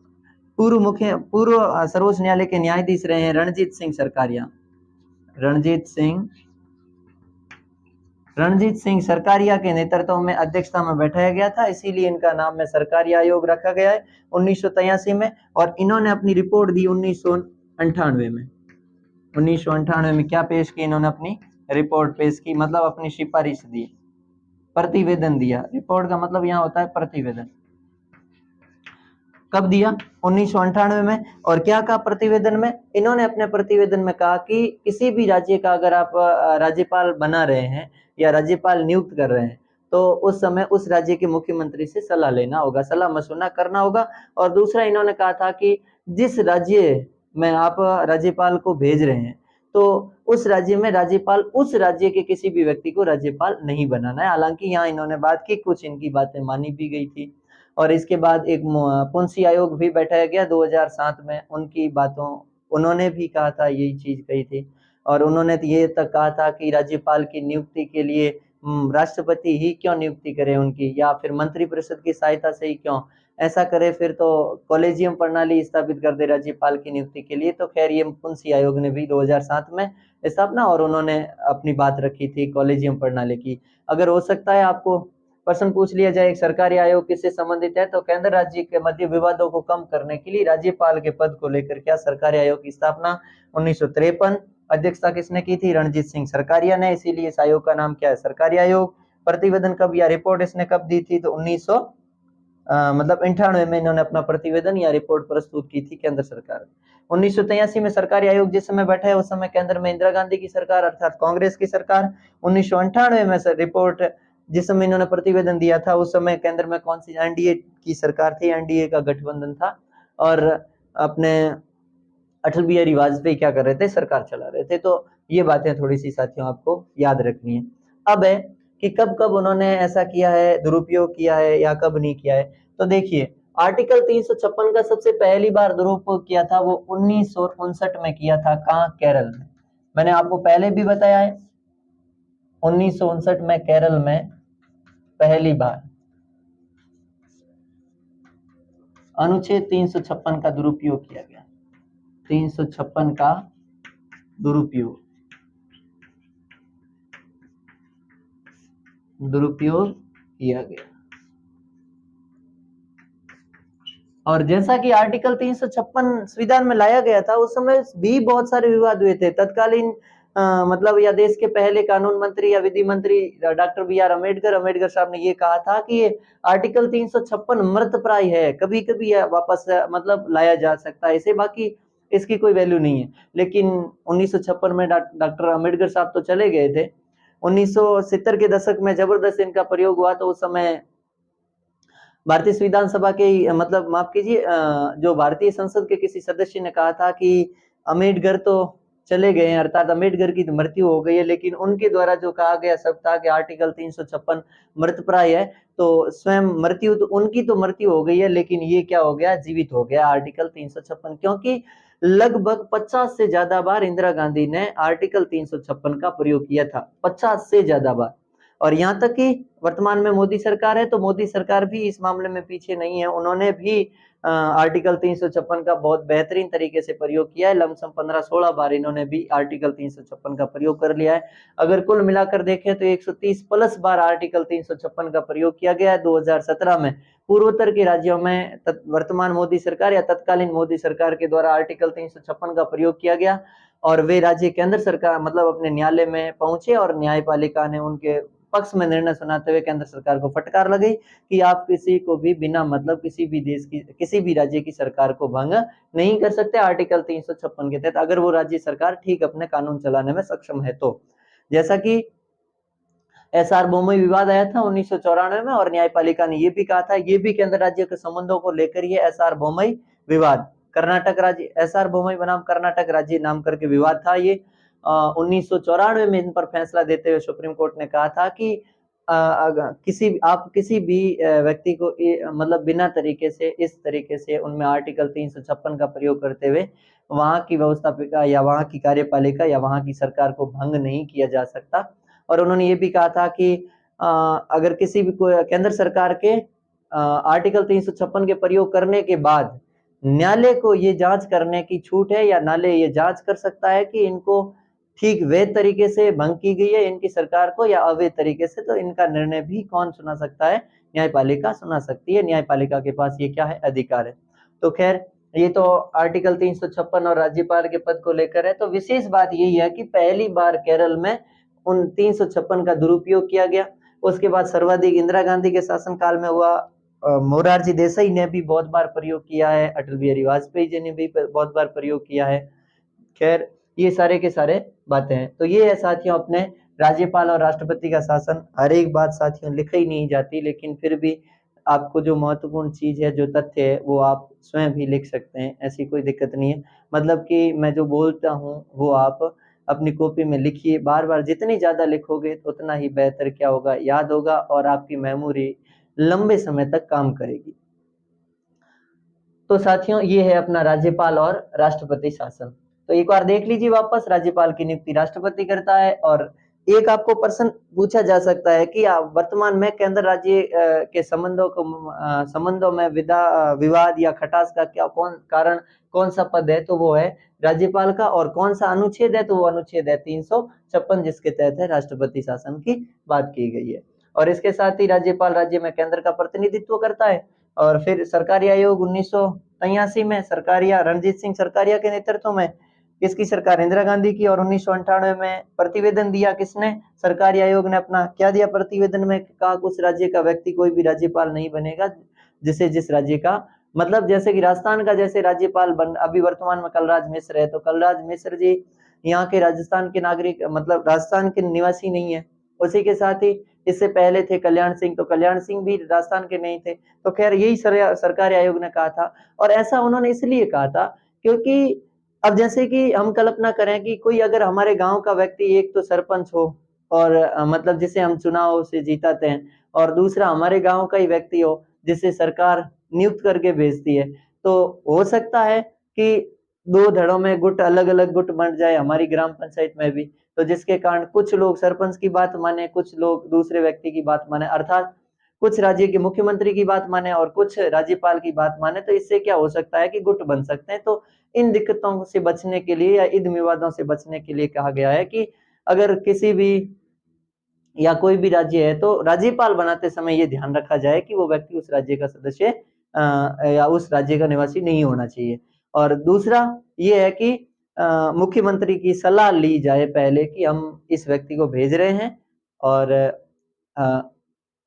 पूर्व सर्वोच्च न्यायालय के न्यायाधीश रहे हैं रणजीत सिंह सरकारिया के नेतृत्व में अध्यक्षता में बैठाया गया था, इसीलिए इनका नाम में सरकारिया आयोग रखा गया है 1983 में। और इन्होंने अपनी रिपोर्ट दी 1998 में। 1998 में क्या पेश की इन्होंने? अपनी रिपोर्ट पेश की, मतलब अपनी सिफारिश दी, प्रतिवेदन दिया। रिपोर्ट का मतलब यहाँ होता है प्रतिवेदन। कब दिया? 1998 में। और क्या कहा प्रतिवेदन में? इन्होंने अपने प्रतिवेदन में कहा कि किसी भी राज्य का अगर आप राज्यपाल बना रहे हैं या राज्यपाल नियुक्त कर रहे हैं, तो उस समय उस राज्य के मुख्यमंत्री से सलाह लेना होगा, सलाह मशवरा करना होगा। और दूसरा इन्होंने कहा था कि जिस राज्य में आप राज्यपाल को भेज रहे हैं, तो उस राज्य में राज्यपाल उस राज्य के किसी भी व्यक्ति को राज्यपाल नहीं बनाना है। हालांकि यहाँ इन्होंने बात की, कुछ इनकी बातें मानी भी गई थी। और इसके बाद एक पुंसी आयोग भी बैठाया गया 2007 में। उनकी बातों उन्होंने भी कहा था, यही चीज कही थी। और उन्होंने तो ये तक कहा था कि राज्यपाल की नियुक्ति के लिए राष्ट्रपति ही क्यों नियुक्ति करे उनकी, या फिर मंत्रिपरिषद की सहायता से ही क्यों ऐसा करे, फिर तो कॉलेजियम प्रणाली स्थापित कर दे राज्यपाल की नियुक्ति के लिए। तो खैर ये पुंसी आयोग ने भी 2007 में स्थापना, और उन्होंने अपनी बात रखी थी कॉलेजियम प्रणाली की। अगर हो सकता है आपको प्रश्न पूछ लिया जाए एक सरकारी आयोग किससे संबंधित है, तो केंद्र राज्य के मध्य विवादों को कम करने के लिए राज्यपाल के पद को लेकर क्या सरकारी आयोग की स्थापना 1953। अध्यक्षता किसने की थी? रणजीत सिंह सरकारिया ने, इसीलिए इस आयोग का नाम क्या है? सरकारी आयोग। प्रतिवेदन कब या रिपोर्ट इसने कब दी थी? तो 1900 मतलब 98 में इन्होंने अपना प्रतिवेदन या रिपोर्ट प्रस्तुत की थी केंद्र सरकार। 1983 में सरकारी आयोग जिस समय बैठा है उस समय केंद्र में इंदिरा गांधी की सरकार अर्थात कांग्रेस की सरकार। 1998 में रिपोर्ट जिस समय इन्होंने प्रतिवेदन दिया था उस समय केंद्र में कौन सी एनडीए की सरकार थी, एनडीए का गठबंधन था। और अपने अटल बिहारी वाजपेयी क्या कर रहे थे? सरकार चला रहे थे। तो ये बातें थोड़ी सी साथियों आपको याद रखनी है। अब है कि कब कब उन्होंने ऐसा किया है, दुरुपयोग किया है या कब नहीं किया है। तो देखिए आर्टिकल 356 का सबसे पहली बार दुरुपयोग किया था वो 1959 में किया था। कहाँ? केरल में। मैंने आपको पहले भी बताया है 1959 में केरल में पहली बार अनुच्छेद 356 का दुरुपयोग किया गया। 356 का दुरुपयोग किया गया। और जैसा कि आर्टिकल 356 संविधान में लाया गया था उस समय भी बहुत सारे विवाद हुए थे। तत्कालीन मतलब या देश के पहले कानून मंत्री या विधि मंत्री डॉक्टर बी.आर. अम्बेडकर साहब ने ये कहा था कि ये आर्टिकल 356 मृतप्राय है, कभी कभी वापस मतलब लाया जा सकता है इसे, बाकी इसकी कोई वैल्यू नहीं है। लेकिन 1956 में डॉक्टर अम्बेडकर साहब तो चले गए थे। 1970 के दशक में जबरदस्त इनका प्रयोग हुआ, तो उस समय भारतीय संविधान सभा के मतलब माफ कीजिए जो भारतीय संसद के किसी सदस्य ने कहा था कि अम्बेडकर तो चले गए हैं, अर्थात अम्बेडकर की मृत्यु हो गई है, लेकिन उनके द्वारा जो कहा गया सब था कि आर्टिकल 356 मृतप्राय है। तो स्वयं मृत्यु तो उनकी तो मृत्यु हो गई है, लेकिन ये क्या हो गया? जीवित हो गया आर्टिकल 356, क्योंकि लगभग 50 से ज्यादा बार इंदिरा गांधी ने आर्टिकल 356 का प्रयोग किया था, 50 से ज्यादा बार। और यहाँ तक कि वर्तमान में मोदी सरकार है, तो मोदी सरकार भी इस मामले में पीछे नहीं है। उन्होंने भी आर्टिकल 356 का बहुत बेहतरीन तरीके से प्रयोग किया है। लमसम 15-16 बार इन्होंने भी आर्टिकल 356 का प्रयोग कर लिया है। अगर कुल मिलाकर देखें तो 130 प्लस बार आर्टिकल 356 का प्रयोग किया गया है 2017 में। पूर्वोत्तर के राज्यों में वर्तमान मोदी सरकार या तत्कालीन मोदी सरकार के द्वारा आर्टिकल 356 का प्रयोग किया गया। और वे राज्य केंद्र सरकार मतलब अपने न्यायालय में पहुंचे और न्यायपालिका ने उनके पक्ष में निर्णय सुनाते हुए केंद्र सरकार को फटकार लगाई कि आप किसी को भी बिना मतलब किसी भी देश की किसी भी राज्य की सरकार को भंग नहीं कर सकते आर्टिकल 356 के तहत, अगर वो राज्य सरकार ठीक अपने कानून चलाने में सक्षम है तो। जैसा कि एसआर बोमई विवाद आया था 1994 में और न्यायपालिका ने ये भी कहा था, ये भी केंद्र राज्य के संबंधों को लेकर ये एसआर बोमई विवाद, कर्नाटक राज्य एसआर बोमई बनाम कर्नाटक राज्य नाम करके विवाद था ये। 1994 में इन पर फैसला देते हुए सुप्रीम कोर्ट ने कहा था कि किसी भी व्यक्ति को मतलब बिना तरीके से इस तरीके से उनमें आर्टिकल 356 का प्रयोग करते हुए वहां की व्यवस्थापिका या वहां की कार्यपालिका या वहां की सरकार को भंग नहीं किया जा सकता। और उन्होंने ये भी कहा था कि अगर किसी भी केंद्र सरकार के आर्टिकल 356 के प्रयोग करने के बाद न्यायालय को ये जांच करने की छूट है या न्यायालय ये जांच कर सकता है कि इनको ठीक वैध तरीके से भंग की गई है इनकी सरकार को या अवैध तरीके से, तो इनका निर्णय भी कौन सुना सकता है? न्यायपालिका सुना सकती है। न्यायपालिका के पास ये क्या है? अधिकार है। तो खैर ये तो आर्टिकल 356 और राज्यपाल के पद को लेकर है। तो विशेष बात यही है कि पहली बार केरल में उन 356 का दुरुपयोग किया गया। उसके बाद सर्वाधिक इंदिरा गांधी के शासनकाल में हुआ। मोरारजी देसाई ने भी बहुत बार प्रयोग किया है, अटल बिहारी वाजपेयी जी ने भी बहुत बार प्रयोग किया है। खैर ये सारे के सारे बातें हैं। तो ये है साथियों अपने राज्यपाल और राष्ट्रपति का शासन। हर एक बात साथियों लिखी नहीं जाती, लेकिन फिर भी आपको जो महत्वपूर्ण चीज है, जो तथ्य है, वो आप स्वयं भी लिख सकते हैं, ऐसी कोई दिक्कत नहीं है। मतलब कि मैं जो बोलता हूँ वो आप अपनी कॉपी में लिखिए, बार बार जितनी ज्यादा लिखोगे तो उतना ही बेहतर क्या होगा, याद होगा और आपकी मेमोरी लंबे समय तक काम करेगी। तो साथियों ये है अपना राज्यपाल और राष्ट्रपति शासन। तो एक बार देख लीजिए वापस, राज्यपाल की नियुक्ति राष्ट्रपति करता है। और एक आपको प्रश्न पूछा जा सकता है कि वर्तमान में केंद्र राज्य के संबंधों में विवाद या खटास का क्या कौन सा पद है? तो वो है राज्यपाल का। और कौन सा अनुच्छेद है? तो वो अनुच्छेद है 356, जिसके तहत है राष्ट्रपति शासन की बात की गई है। और इसके साथ ही राज्यपाल राज्य में केंद्र का प्रतिनिधित्व करता है। और फिर सरकारी आयोग 1983 में सरकारिया रणजीत सिंह सरकारिया के नेतृत्व में, किसकी सरकार? इंदिरा गांधी की। और 1998 में प्रतिवेदन दिया किसने? सरकारी आयोग ने अपना क्या दिया प्रतिवेदन में? कहा उस राज्य का व्यक्ति कोई भी राज्यपाल नहीं बनेगा जिस राज्य का मतलब जैसे कि राजस्थान का जैसे राज्यपाल अभी वर्तमान में कलराज मिश्र है, तो कलराज मिश्र जी यहाँ के राजस्थान के नागरिक मतलब राजस्थान के निवासी नहीं है। उसी के साथ ही इससे पहले थे कल्याण सिंह, तो कल्याण सिंह भी राजस्थान के नहीं थे। तो खैर यही सरकारी आयोग ने कहा था। और ऐसा उन्होंने इसलिए कहा था क्योंकि अब जैसे कि हम कल्पना करें कि कोई अगर हमारे गांव का व्यक्ति एक तो सरपंच हो और मतलब जिसे हम चुनाव से जीताते हैं, और दूसरा हमारे गांव का ही व्यक्ति हो जिसे सरकार नियुक्त करके भेजती है, तो हो सकता है कि दो धड़ों में गुट अलग अलग गुट बन जाए हमारी ग्राम पंचायत में भी। तो जिसके कारण कुछ लोग सरपंच की बात माने, कुछ लोग दूसरे व्यक्ति की बात माने, अर्थात कुछ राज्य के मुख्यमंत्री की बात माने और कुछ राज्यपाल की बात माने। तो इससे क्या हो सकता है कि गुट बन सकते हैं। तो इन दिक्कतों से बचने के लिए या इन विवादों से बचने के लिए कहा गया है कि अगर किसी भी या कोई भी राज्य है तो राज्यपाल बनाते समय ये ध्यान रखा जाए कि वो व्यक्ति उस राज्य का सदस्य या उस राज्य का निवासी नहीं होना चाहिए। और दूसरा ये है कि मुख्यमंत्री की सलाह ली जाए पहले कि हम इस व्यक्ति को भेज रहे हैं, और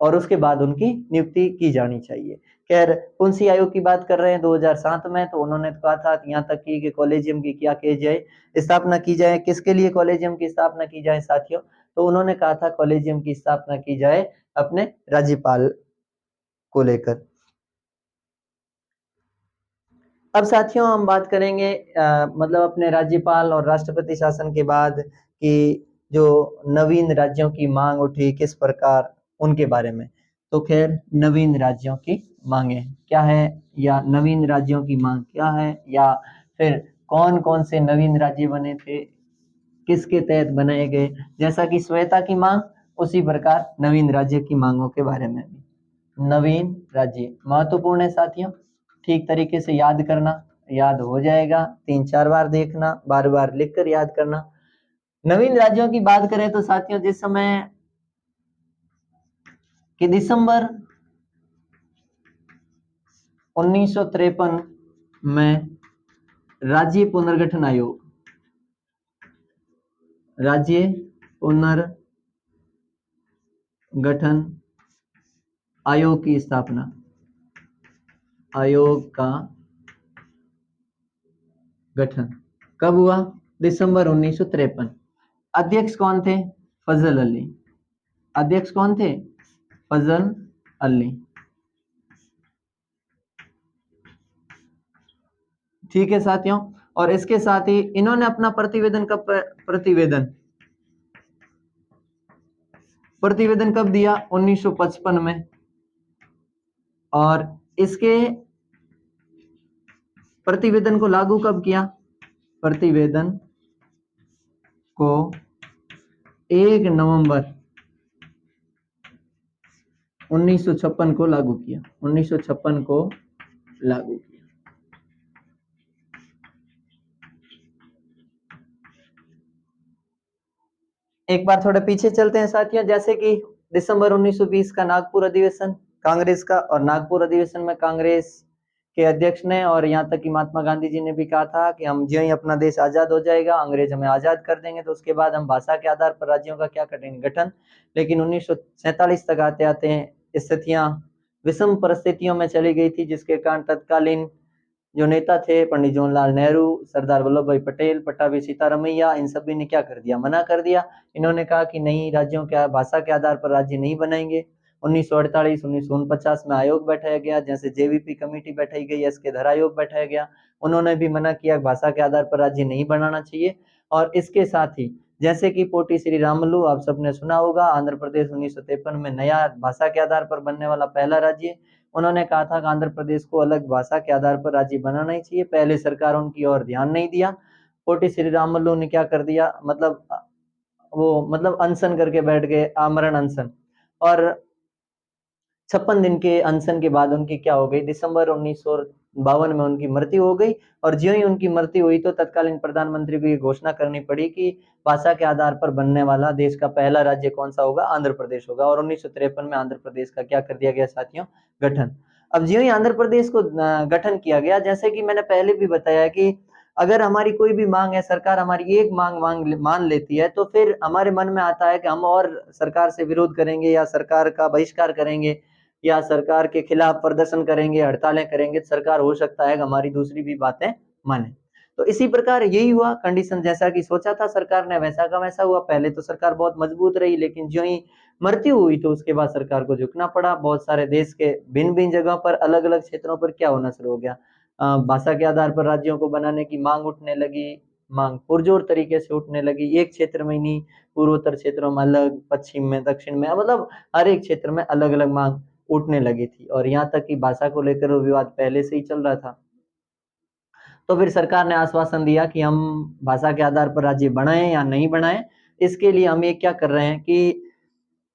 और उसके बाद उनकी नियुक्ति की जानी चाहिए। खैर कौन सी आयोग की बात कर रहे हैं? 2007 में। तो उन्होंने कहा था यहाँ तक कि कॉलेजियम की क्या की जाए, स्थापना की जाए। किसके लिए कॉलेजियम की स्थापना की जाए साथियों? तो उन्होंने कहा था कॉलेजियम की स्थापना की जाए अपने राज्यपाल को लेकर। अब साथियों हम बात करेंगे मतलब अपने राज्यपाल और राष्ट्रपति शासन के बाद कि जो नवीन राज्यों की मांग उठी किस प्रकार, उनके बारे में। तो खैर नवीन राज्यों की मांगे क्या है, या नवीन राज्यों की मांग क्या है, या फिर कौन कौन से नवीन राज्य बने थे, किसके तहत बनाए गए। जैसा कि श्वेता की मांग, उसी प्रकार नवीन राज्य की मांगों के बारे में भी। नवीन राज्य महत्वपूर्ण है साथियों, ठीक तरीके से याद करना, याद हो जाएगा। 3-4 बार देखना, बार बार लिखकर याद करना। नवीन राज्यों की बात करें तो साथियों जिस समय कि दिसंबर 1953 में राज्य पुनर्गठन आयोग राज्य पुनर्गठन आयोग की स्थापना, आयोग का गठन कब हुआ? दिसंबर 1953। अध्यक्ष कौन थे? फजल अली। अध्यक्ष कौन थे? फजल अली। ठीक है साथियों, और इसके साथ ही इन्होंने अपना प्रतिवेदन कब दिया? 1955 में। और इसके प्रतिवेदन को लागू कब किया? प्रतिवेदन को 1 नवंबर 1956 को लागू किया। 1956 को लागू किया। एक बार थोड़ा पीछे चलते हैं साथियों, जैसे कि दिसंबर 1920 का नागपुर अधिवेशन कांग्रेस का, और नागपुर अधिवेशन में कांग्रेस के अध्यक्ष ने और यहाँ तक कि महात्मा गांधी जी ने भी कहा था कि हम जो ही अपना देश आजाद हो जाएगा, अंग्रेज हमें आजाद कर देंगे, तो उसके बाद हम भाषा के आधार पर राज्यों का क्या करेंगे? गठन। लेकिन 1947 तक आते आते स्थितियां विषम परिस्थितियों में चली गई थी, जिसके कारण तत्कालीन जो नेता थे पंडित जवाहरलाल नेहरू, सरदार वल्लभ भाई पटेल, पट्टाभी सीतारमैया, इन सभी ने क्या कर दिया? मना कर दिया। इन्होंने कहा कि नहीं, राज्यों के भाषा के आधार पर राज्य नहीं बनाएंगे। 1948 1949 में आयोग बैठाया गया, जैसे जेवीपी कमेटी बैठाई गई, एसके धर आयोग बैठाया गया। उन्होंने भी मना किया, भाषा के आधार पर राज्य नहीं बनाना चाहिए। और इसके साथ ही जैसे कि पोटी श्री रामुलु, आप सबने सुना होगा, आंध्र प्रदेश 1953 में नया भाषा के आधार पर बनने वाला पहला राज्य। उन्होंने कहा था कि आंध्र प्रदेश को अलग भाषा के आधार पर राज्य बनाना ही चाहिए। पहले सरकार उनकी ओर ध्यान नहीं दिया। पोटी श्री रामुलु ने क्या कर दिया? मतलब अनशन करके बैठ गए, आमरण अनशन। और 56 दिन के अनशन के बाद उनकी क्या हो गई? दिसंबर 1952 में उनकी मृत्यु हो गई। और ज्यों ही उनकी मृत्यु हुई तो तत्कालीन प्रधानमंत्री को ये घोषणा करनी पड़ी कि भाषा के आधार पर बनने वाला देश का पहला राज्य कौन सा होगा? आंध्र प्रदेश होगा। और 1953 में आंध्र प्रदेश का क्या कर दिया गया साथियों? गठन। अब ज्यों ही आंध्र प्रदेश को गठन किया गया, जैसे कि मैंने पहले भी बताया कि अगर हमारी कोई भी मांग है, सरकार हमारी एक मांग मान लेती है, तो फिर हमारे मन में आता है कि हम और सरकार से विरोध करेंगे, या सरकार का बहिष्कार करेंगे, या सरकार के खिलाफ प्रदर्शन करेंगे, हड़तालें करेंगे। सरकार हो सकता है हमारी दूसरी भी बातें माने। तो इसी प्रकार यही हुआ कंडीशन, जैसा कि सोचा था सरकार ने, वैसा का वैसा हुआ। पहले तो सरकार बहुत मजबूत रही, लेकिन जो ही मृत्यु हुई तो उसके बाद सरकार को झुकना पड़ा। बहुत सारे देश के भिन्न भिन्न जगहों पर, अलग अलग क्षेत्रों पर क्या होना शुरू हो गया? भाषा के आधार पर राज्यों को बनाने की मांग उठने लगी। मांग पुरजोर तरीके से उठने लगी। एक क्षेत्र में नहीं, पूर्वोत्तर क्षेत्रों में अलग, पश्चिम में, दक्षिण में, मतलब हर एक क्षेत्र में अलग अलग मांग उठने लगी थी। और यहाँ तक कि भाषा को लेकर वो विवाद पहले से ही चल रहा था। तो फिर सरकार ने आश्वासन दिया कि हम भाषा के आधार पर राज्य बनाएं या नहीं बनाएं, इसके लिए हम ये क्या कर रहे हैं कि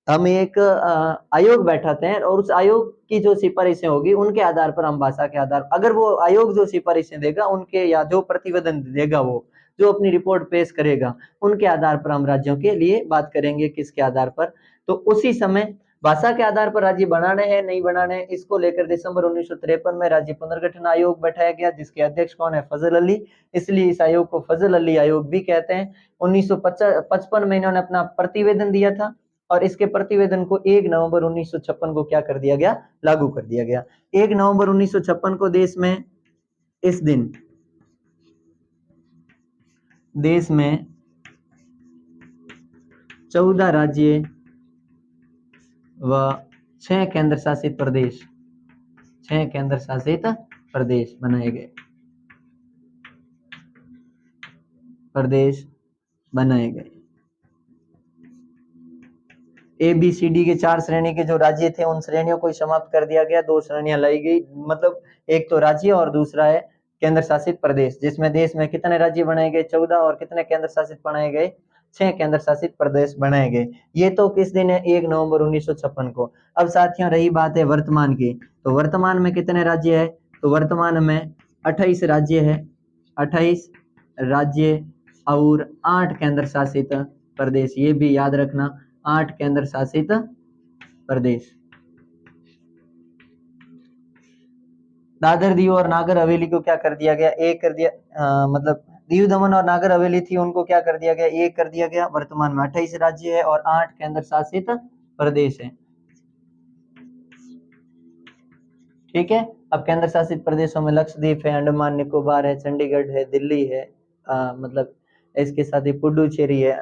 हम एक आयोग बैठाते हैं, और उस आयोग की जो सिफारिशें होगी उनके आधार पर हम भाषा के आधार, अगर वो आयोग जो सिफारिशें देगा उनके, या जो प्रतिवेदन देगा, वो जो अपनी रिपोर्ट पेश करेगा, उनके आधार पर हम राज्यों के लिए बात करेंगे। किसके आधार पर? तो उसी समय भाषा के आधार पर राज्य बनाने हैं नहीं बनाने हैं, इसको लेकर दिसंबर 1953 में राज्य पुनर्गठन आयोग बैठाया गया, जिसके अध्यक्ष कौन है? फजल अली। इसलिए इस आयोग को फजल अली आयोग भी कहते हैं। 1955 में इन्होंने अपना प्रतिवेदन दिया था, और इसके प्रतिवेदन को 1 नवंबर 1956 को क्या कर दिया गया? लागू कर दिया गया। 1 नवंबर 1956 को देश में, इस दिन देश में 14 राज्य व 6 केंद्र शासित प्रदेश, 6 केंद्र शासित प्रदेश बनाए गए, ए बी सी डी के 4 श्रेणी के जो राज्य थे, उन श्रेणियों को समाप्त कर दिया गया। 2 श्रेणियां लाई गई, मतलब एक तो राज्य और दूसरा है केंद्र शासित प्रदेश, जिसमें देश में कितने राज्य बनाए गए? 14, और कितने केंद्र शासित बनाए गए? 6 केंद्र शासित प्रदेश बनाए गए। ये तो किस दिन है? 1 नवंबर 1956 को। अब साथियों रही बात है वर्तमान की, तो वर्तमान में कितने राज्य है? तो वर्तमान में 28 राज्य है, 28 राज्य और 8 केंद्र शासित प्रदेश। ये भी याद रखना, 8 केंद्र शासित प्रदेश। दादर दीव और नागर हवेली को क्या कर दिया गया? एक कर दिया, मतलब दीव दमन और नागर हवेली थी, उनको क्या कर दिया गया, एक कर दिया गया। वर्तमान में 28 राज्य है और 8 केंद्र शासित प्रदेश है। ठीक है। अब केंद्र शासित प्रदेशों में लक्षद्वीप है, अंडमान निकोबार है, चंडीगढ़ है, दिल्ली है, मतलब इसके साथ ही पुडुचेरी है।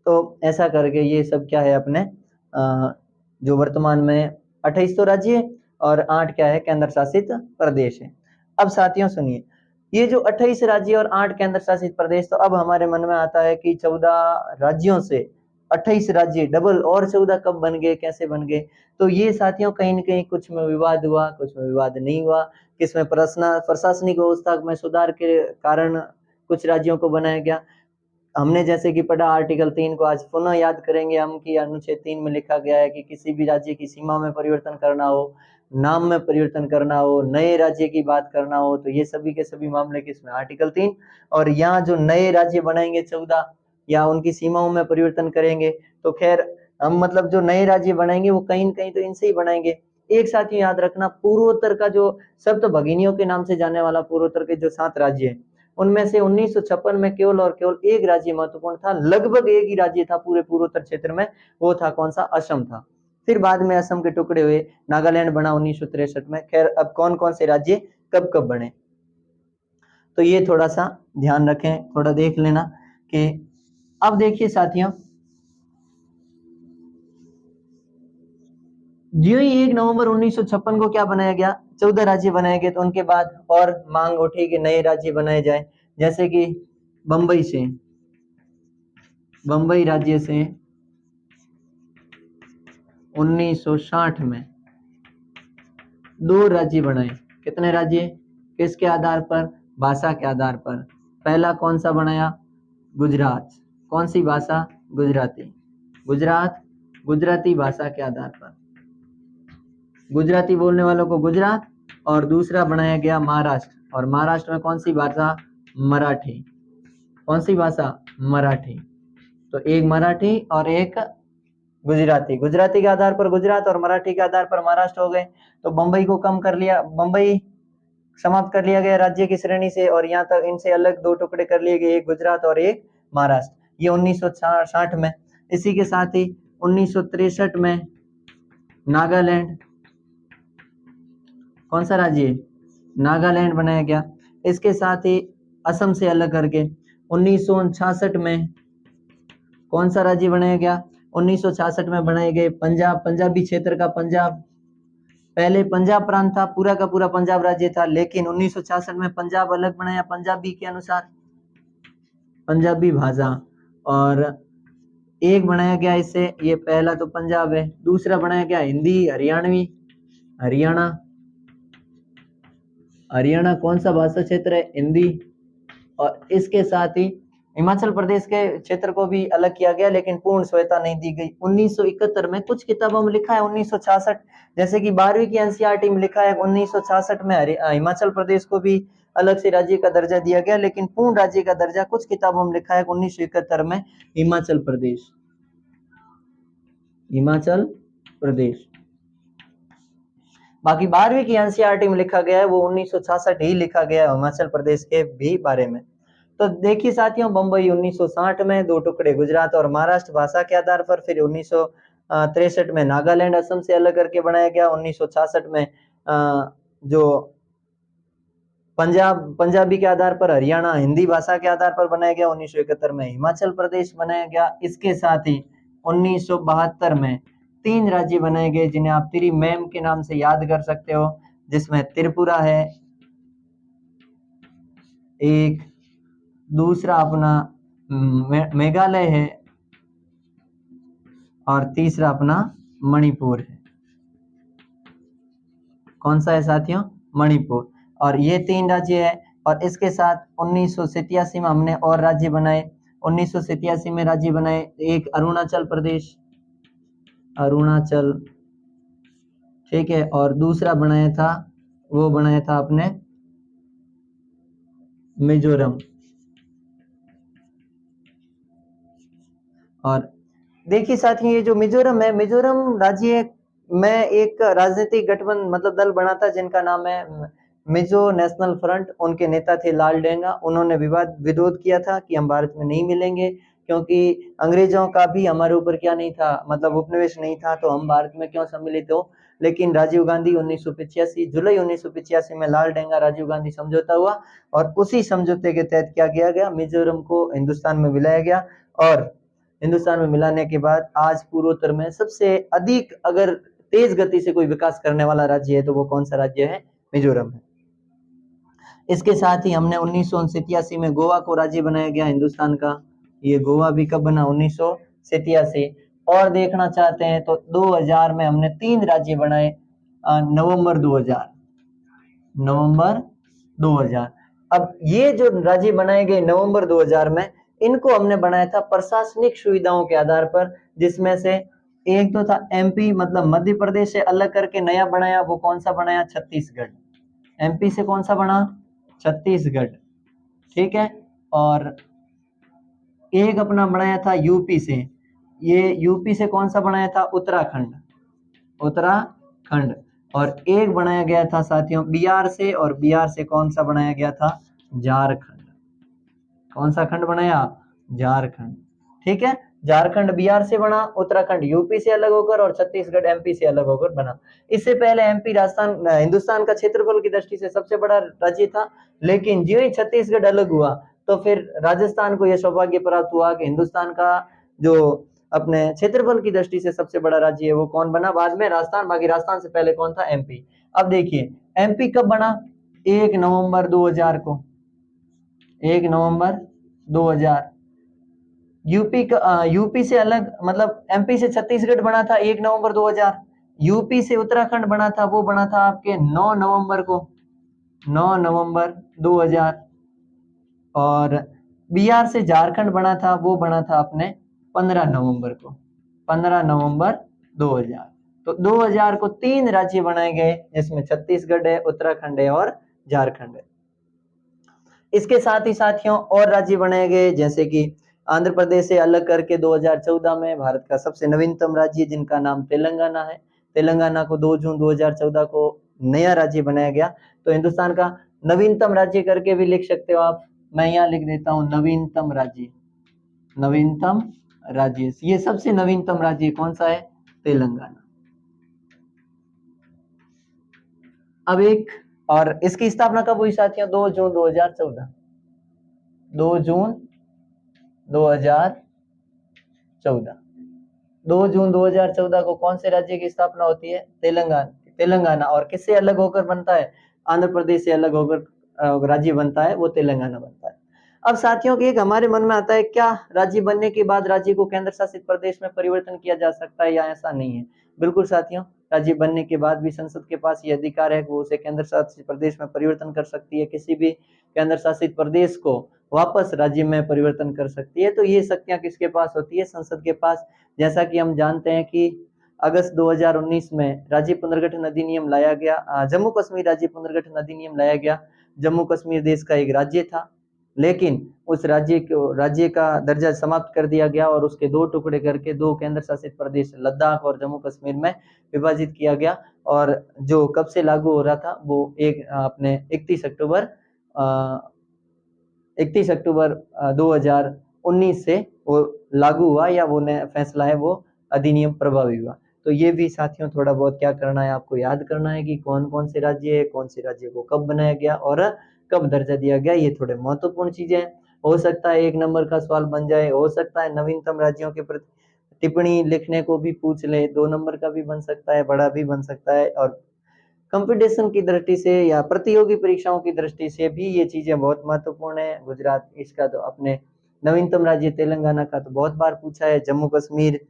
तो ऐसा करके ये सब क्या है अपने जो वर्तमान में 28 तो राज्य है और 8 क्या है, केंद्र शासित प्रदेश है। अब साथियों सुनिए, ये जो 28 राज्य और 8 केंद्र शासित प्रदेश, तो अब हमारे मन में आता है कि 14 राज्यों से 28 राज्य डबल और 14 कब बन गए, कैसे बन गए। तो ये साथियों कहीं न कहीं कुछ में विवाद हुआ, कुछ में विवाद नहीं हुआ। किसमें प्रशासनिक व्यवस्था में सुधार के कारण कुछ राज्यों को बनाया गया। हमने जैसे कि पढ़ा आर्टिकल 3 को, आज पुनः याद करेंगे हम कि अनुच्छेद 3 में लिखा गया है कि किसी भी राज्य की सीमा में परिवर्तन करना हो, नाम में परिवर्तन करना हो, नए राज्य की बात करना हो, तो ये सभी के सभी मामले किसमें, आर्टिकल 3। और यहाँ जो नए राज्य बनाएंगे 14 या उनकी सीमाओं में परिवर्तन करेंगे, तो खैर हम मतलब जो नए राज्य बनाएंगे वो कहीं न कहीं तो इनसे ही बनाएंगे। एक साथ ही याद रखना, पूर्वोत्तर का जो सप्त भगिनियों के नाम से जाने वाला पूर्वोत्तर के जो 7 राज्य हैं, उनमें से 1956 में केवल और केवल एक राज्य महत्वपूर्ण था, लगभग एक ही राज्य था पूरे पूर्वोत्तर क्षेत्र में, वो था कौन सा, असम था। फिर बाद में असम के टुकड़े हुए, नागालैंड बना 1963 में। खैर अब कौन कौन से राज्य कब कब बने, तो ये थोड़ा सा ध्यान रखें, थोड़ा देख लेना कि अब देखिए साथियों, जो ही 1 नवंबर 1956 को क्या बनाया गया, 14 राज्य बनाए गए। तो उनके बाद और मांग उठी कि नए राज्य बनाए जाए, जैसे कि बंबई राज्य से 1960 में 2 राज्य बनाए। कितने राज्य, किसके आधार पर, भाषा के आधार पर। पहला कौन सा बनाया, गुजरात। कौन सी भाषा, गुजराती। गुजरात गुजराती भाषा के आधार पर, गुजराती बोलने वालों को गुजरात। और दूसरा बनाया गया महाराष्ट्र, और महाराष्ट्र में कौन सी भाषा, मराठी। कौन सी भाषा, मराठी। तो एक मराठी और एक गुजराती। गुजराती के आधार पर गुजरात और मराठी के आधार पर महाराष्ट्र हो गए। तो बंबई को कम कर लिया, बंबई समाप्त कर लिया गया राज्य की श्रेणी से, और यहाँ तक इनसे अलग 2 टुकड़े कर लिए गए, एक गुजरात और एक महाराष्ट्र। ये 1960 में। इसी के साथ ही 1963 में नागालैंड, कौन सा राज्य, नागालैंड बनाया गया। इसके साथ ही असम से अलग करके 1966 में कौन सा राज्य बनाया गया, 1966 में बनाए गए पंजाब, पंजाबी क्षेत्र का पंजाब। पहले पंजाब प्रांत था, पूरा का पूरा पंजाब राज्य था, लेकिन 1966 में पंजाब अलग बनाया, पंजाबी के अनुसार, पंजाबी भाषा। और एक बनाया गया इससे, ये पहला तो पंजाब है, दूसरा बनाया गया हिंदी हरियाणवी, हरियाणा। हरियाणा कौन सा भाषा क्षेत्र है, हिंदी। और इसके साथ ही हिमाचल प्रदेश के क्षेत्र को भी अलग किया गया, लेकिन पूर्ण स्वायत्ता नहीं दी गई। 1971 में, कुछ किताबों में लिखा है 1966, जैसे कि 12वीं की एनसीईआरटी में लिखा है 1966 में हिमाचल प्रदेश को भी अलग से राज्य का दर्जा दिया गया, लेकिन पूर्ण राज्य का दर्जा कुछ किताबों में लिखा है 1971 में हिमाचल प्रदेश, हिमाचल प्रदेश। बाकी 12वीं की एनसीईआरटी में लिखा गया है वो 1966 ही लिखा गया है हिमाचल प्रदेश के भी बारे में। तो देखिए साथियों, बंबई 1960 में 2 टुकड़े, गुजरात और महाराष्ट्र भाषा के आधार पर। फिर 1963 में नागालैंड असम से अलग करके बनाया गया। 1966 में जो पंजाबी के आधार पर हरियाणा हिंदी भाषा के आधार पर बनाया गया। 1971 में हिमाचल प्रदेश बनाया गया। इसके साथ ही 1972 में 3 राज्य बनाए गए, जिन्हें आप त्रिमेम के नाम से याद कर सकते हो, जिसमें त्रिपुरा है एक, दूसरा अपना मेघालय है, और तीसरा अपना मणिपुर है। कौन सा है साथियों, मणिपुर। और ये 3 राज्य है। और इसके साथ 1987 में हमने और राज्य बनाए। 1987 में राज्य बनाए, एक अरुणाचल प्रदेश, अरुणाचल, ठीक है, और दूसरा बनाया था, वो बनाया था अपने मिजोरम। और देखिए साथियों, ये जो मिजोरम है, मिजोरम राज्य में एक राजनीतिक गठबंधन मतलब दल बना था, जिनका नाम है मिजो नेशनल फ्रंट, उनके नेता थे लाल डेंगा। उन्होंने विरोध किया था कि हम भारत में नहीं मिलेंगे, क्योंकि अंग्रेजों का भी हमारे ऊपर क्या नहीं था, मतलब उपनिवेश नहीं था, तो हम भारत में क्यों सम्मिलित हो। लेकिन राजीव गांधी 1985 जुलाई 1985 में लाल डेंगा राजीव गांधी समझौता हुआ, और उसी समझौते के तहत क्या किया गया, मिजोरम को हिंदुस्तान में मिलाया गया। और हिंदुस्तान में मिलाने के बाद आज पूर्वोत्तर में सबसे अधिक अगर तेज गति से कोई विकास करने वाला राज्य है तो वो कौन सा राज्य है, मिजोरम है। इसके साथ ही हमने 1987 में गोवा को राज्य बनाया गया हिंदुस्तान का। ये गोवा भी कब बना, 1987। और देखना चाहते हैं तो 2000 में हमने 3 राज्य बनाए, नवंबर 2000। अब ये जो राज्य बनाए गए नवंबर 2000 में, इनको हमने बनाया था प्रशासनिक सुविधाओं के आधार पर, जिसमें से एक तो था एमपी, मतलब मध्य प्रदेश से अलग करके नया बनाया, वो कौन सा बनाया, छत्तीसगढ़। एमपी से कौन सा बना, छत्तीसगढ़, ठीक है। और एक अपना बनाया था यूपी से, ये यूपी से कौन सा बनाया था, उत्तराखंड। और एक बनाया गया था साथियों बिहार से, और बिहार से कौन सा बनाया गया था, झारखंड। कौन सा खंड बनाया, झारखंड, ठीक है। झारखंड बिहार से बना, उत्तराखंड यूपी से अलग होकर, और छत्तीसगढ़ एमपी से अलग होकर बना। इससे पहले एमपी राजस्थान हिंदुस्तान का क्षेत्रफल की दृष्टि से सबसे बड़ा राज्य था, लेकिन जो ही छत्तीसगढ़ अलग हुआ तो फिर राजस्थान को यह सौभाग्य प्राप्त हुआ कि हिंदुस्तान का जो अपने क्षेत्रफल की दृष्टि से सबसे बड़ा राज्य है वो कौन बना, बाद में राजस्थान। बाकी राजस्थान से पहले कौन था, एमपी। अब देखिए एमपी कब बना, 1 नवंबर 2000 को, 1 नवंबर 2000। यूपी से अलग, मतलब एमपी से छत्तीसगढ़ बना था 1 नवंबर 2000। यूपी से उत्तराखंड बना था, वो बना था आपके 9 नवंबर को, 9 नवंबर 2000। और बिहार से झारखंड बना था, वो बना था अपने 15 नवंबर को, 15 नवंबर 2000। तो 2000 को 3 राज्य बनाए गए, जिसमें छत्तीसगढ़ है, उत्तराखंड है और झारखंड है। इसके साथ ही साथियों और राज्य बनाए गए, जैसे कि आंध्र प्रदेश से अलग करके 2014 में भारत का सबसे नवीनतम राज्य, जिनका नाम तेलंगाना है। तेलंगाना को 2 जून 2014 को नया राज्य बनाया गया। तो हिंदुस्तान का नवीनतम राज्य करके भी लिख सकते हो आप, मैं यहाँ लिख देता हूँ नवीनतम राज्य। नवीनतम राज्य, ये सबसे नवीनतम राज्य कौन सा है, तेलंगाना। अब एक और, इसकी स्थापना कब हुई साथियों, 2 जून 2014, 2 जून 2014। 2 जून 2014 को कौन से राज्य की स्थापना होती है, तेलंगाना। और किससे अलग होकर बनता है, आंध्र प्रदेश से अलग होकर राज्य बनता है, वो तेलंगाना बनता है। अब साथियों के एक हमारे मन में आता है, क्या राज्य बनने के बाद राज्य को केंद्र शासित प्रदेश में परिवर्तन किया जा सकता है, या ऐसा नहीं है। बिल्कुल साथियों, राज्य बनने के बाद भी संसद के पास ये अधिकार है कि वो उसे केंद्र शासित प्रदेश में परिवर्तन कर सकती है, किसी भी केंद्र शासित प्रदेश को वापस राज्य में परिवर्तन कर सकती है। तो ये शक्तियां किसके पास होती है, संसद के पास। जैसा कि हम जानते हैं कि अगस्त 2019 में राज्य पुनर्गठन अधिनियम लाया गया, जम्मू कश्मीर राज्य पुनर्गठन अधिनियम लाया गया। जम्मू कश्मीर देश का एक राज्य था, लेकिन उस राज्य का दर्जा समाप्त कर दिया गया और उसके 2 टुकड़े करके 2 केंद्र शासित प्रदेश लद्दाख और जम्मू कश्मीर में विभाजित किया गया। और जो कब से लागू हो रहा था, वो अपने 31 अक्टूबर 2019 से वो लागू हुआ, या वो फैसला है वो अधिनियम प्रभावी हुआ। तो ये भी साथियों थोड़ा बहुत क्या करना है, आपको याद करना है कि कौन कौन से राज्य है, कौन से राज्य को कब बनाया गया और कब दर्जा दिया गया। ये थोड़े महत्वपूर्ण चीजें, हो सकता है 1 नंबर का सवाल बन जाए, हो सकता है नवीनतम राज्यों के प्रति टिप्पणी लिखने को भी पूछ ले, 2 नंबर का भी बन सकता है, बड़ा भी बन सकता है। और कंपटीशन की दृष्टि से या प्रतियोगी परीक्षाओं की दृष्टि से भी ये चीजें बहुत महत्वपूर्ण है। गुजरात इसका तो अपने नवीनतम राज्य तेलंगाना का तो बहुत बार पूछा है। जम्मू कश्मीर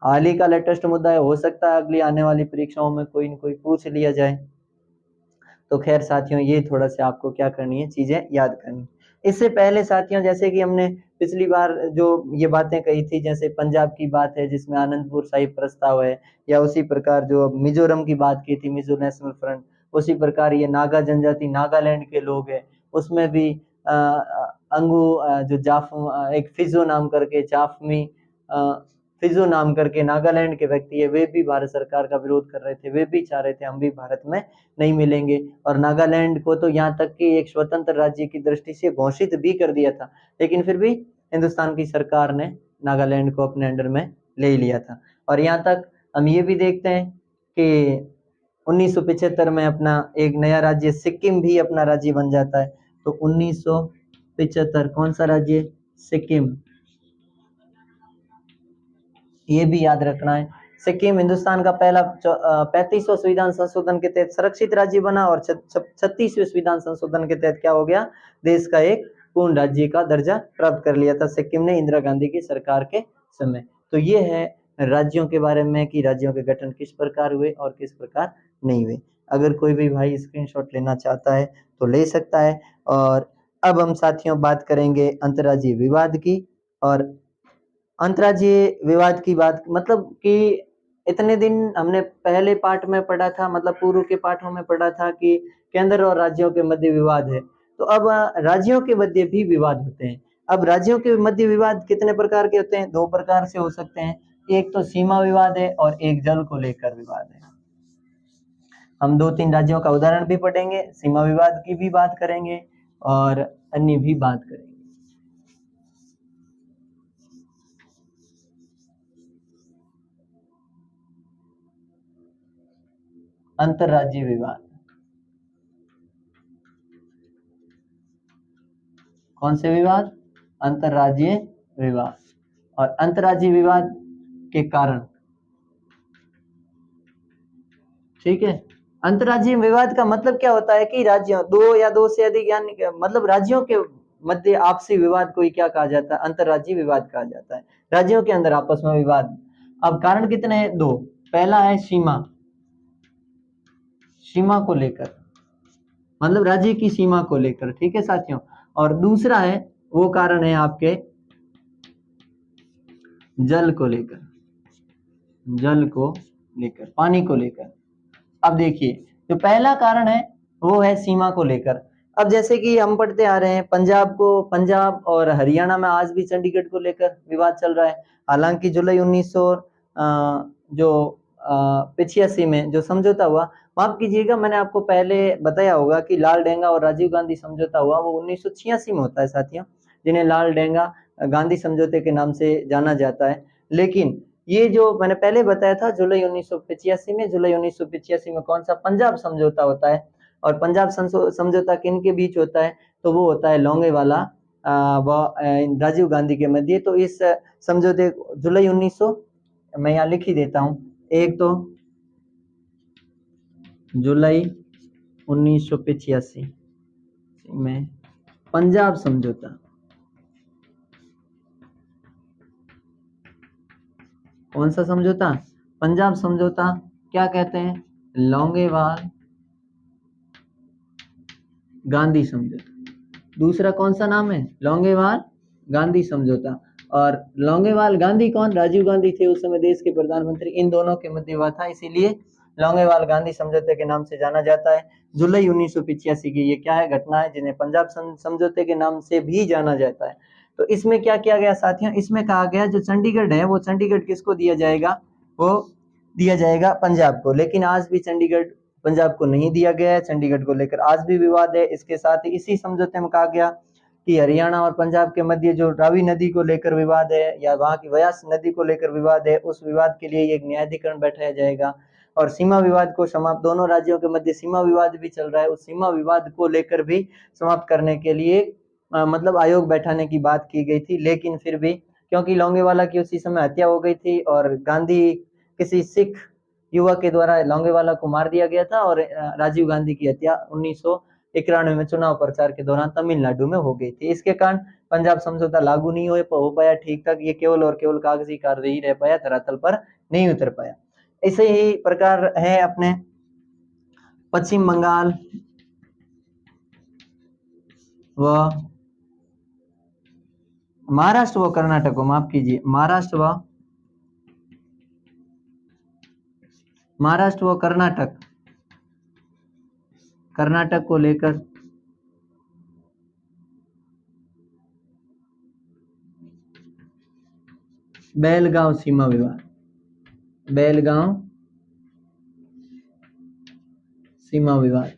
हाल ही का लेटेस्ट मुद्दा है, हो सकता है अगली आने वाली परीक्षाओं में कोई न कोई पूछ लिया जाए। तो खैर साथियों, ये थोड़ा सा आपको क्या करनी है, चीजें याद करनी। इससे पहले साथियों, जैसे कि हमने पिछली बार जो ये बातें कही थी, जैसे पंजाब की बात है जिसमें आनंदपुर साहिब प्रस्ताव है, या उसी प्रकार जो मिजोरम की बात की थी, मिजो नेशनल फ्रंट, उसी प्रकार ये नागा जनजाति नागालैंड के लोग हैं, उसमें भी अंगू जो एक फिजो नाम करके चाफमी फिजो नाम करके नागालैंड के व्यक्ति है, वे भी भारत सरकार का विरोध कर रहे थे, वे भी चाह रहे थे हम भी भारत में नहीं मिलेंगे, और नागालैंड को तो यहाँ तक कि एक स्वतंत्र राज्य की दृष्टि से घोषित भी कर दिया था, लेकिन फिर भी हिंदुस्तान की सरकार ने नागालैंड को अपने अंडर में ले लिया था। और यहाँ तक हम ये भी देखते हैं कि 1975 में अपना एक नया राज्य सिक्किम भी अपना राज्य बन जाता है। तो 1975 कौन सा राज्य? सिक्किम, ये भी याद रखना है। सिक्किम हिंदुस्तान का पहला 35वां संविधान संशोधन के तहत संरक्षित राज्य बना, और 36वें संविधान संशोधन के तहत क्या हो गया? देश का एक पूर्ण राज्य का दर्जा प्राप्त कर लिया था सिक्किम ने इंदिरा गांधी की सरकार के समय। तो ये है राज्यों के बारे में कि राज्यों के गठन किस प्रकार हुए और किस प्रकार नहीं हुए। अगर कोई भी भाई स्क्रीनशॉट लेना चाहता है तो ले सकता है। और अब हम साथियों बात करेंगे अंतर्राज्यीय विवाद की। और अंतर्राज्यीय विवाद की बात मतलब कि इतने दिन हमने पहले पार्ट में पढ़ा था, मतलब पूर्व के पाठों में पढ़ा था कि केंद्र और राज्यों के मध्य विवाद है। तो अब राज्यों के मध्य भी विवाद होते हैं। अब राज्यों के मध्य विवाद कितने प्रकार के होते हैं? 2 प्रकार से हो सकते हैं। एक तो सीमा विवाद है और एक जल को लेकर विवाद है। हम 2-3 राज्यों का उदाहरण भी पढ़ेंगे, सीमा विवाद की भी बात करेंगे और अन्य भी बात करेंगे। अंतर्राज्यीय विवाद, कौन से विवाद? अंतर्राज्यीय विवाद। और अंतर्राज्यीय विवाद के कारण, ठीक है, अंतर्राज्यीय विवाद का मतलब क्या होता है कि राज्यों, 2 या 2 से अधिक, यानी मतलब राज्यों के मध्य आपसी विवाद को ही क्या कहा जाता है? अंतर्राज्यीय विवाद कहा जाता है। राज्यों के अंदर आपस में विवाद। अब कारण कितने हैं? 2। पहला है सीमा, सीमा को लेकर, मतलब राज्य की सीमा को लेकर, ठीक है साथियों। और दूसरा है, वो कारण है आपके जल को लेकर, जल को लेकर, पानी को लेकर। अब देखिए, जो पहला कारण है वो है सीमा को लेकर। अब जैसे कि हम पढ़ते आ रहे हैं, पंजाब और हरियाणा में आज भी चंडीगढ़ को लेकर विवाद चल रहा है। हालांकि जुलाई 1985 में जो समझौता हुआ, माफ कीजिएगा मैंने आपको पहले बताया होगा कि लालडेंगा और राजीव गांधी समझौता हुआ, वो 1986 में होता है साथियों, जिन्हें लालडेंगा गांधी समझौते के नाम से जाना जाता है। लेकिन ये जो मैंने पहले बताया था, जुलाई 1985 में, जुलाई 1985 में कौन सा? पंजाब समझौता होता है। और पंजाब समझौता किन के बीच होता है? तो वो होता है लोंगेवाला व राजीव गांधी के मध्य। तो इस समझौते जुलाई 1900, मैं यहाँ लिख ही देता हूँ, एक तो जुलाई 1985 में पंजाब समझौता, कौन सा समझौता? पंजाब समझौता। क्या कहते हैं? लोंगेवाल गांधी समझौता। दूसरा कौन सा नाम है? लोंगेवाल गांधी समझौता। और लोंगेवाल गांधी कौन? राजीव गांधी थे उस समय देश के प्रधानमंत्री। इन दोनों के मध्य हुआ था, इसीलिए लोंगेवाल गांधी समझौते के नाम से जाना जाता है। जुलाई 1985 की ये क्या है? घटना है, जिन्हें पंजाब समझौते के नाम से भी जाना जाता है। तो इसमें क्या किया गया साथियों? इसमें कहा गया जो चंडीगढ़ है, वो चंडीगढ़ किसको दिया जाएगा? वो दिया जाएगा पंजाब को। लेकिन आज भी चंडीगढ़ पंजाब को नहीं दिया गया है। चंडीगढ़ को लेकर आज भी विवाद है। इसके साथ ही इसी समझौते में कहा गया कि हरियाणा और पंजाब के मध्य जो रावी नदी को लेकर विवाद है, या वहां की व्यास नदी को लेकर विवाद है, उस विवाद के लिए एक न्यायाधिकरण बैठाया जाएगा। और सीमा विवाद को समाप्त, दोनों राज्यों के मध्य सीमा विवाद भी चल रहा है, उस सीमा विवाद को लेकर भी समाप्त करने के लिए मतलब आयोग बैठाने की बात की गई थी। लेकिन फिर भी, क्योंकि लोंगेवाला की उसी समय हत्या हो गई थी और गांधी किसी सिख युवा के द्वारा लोंगेवाला को मार दिया गया था, और राजीव गांधी की हत्या 1991 में चुनाव प्रचार के दौरान तमिलनाडु में हो गई थी। इसके कारण पंजाब समझौता लागू नहीं हो पाया ठीक तक, ये केवल और केवल कागजी कार्रवाई रह पाया, धरातल पर नहीं उतर पाया। इसे ही प्रकार है अपने पश्चिम बंगाल व महाराष्ट्र व कर्नाटक को, माफ कीजिए, महाराष्ट्र व कर्नाटक को लेकर बेलगांव सीमा विवाद, बेलगांव सीमा विवाद।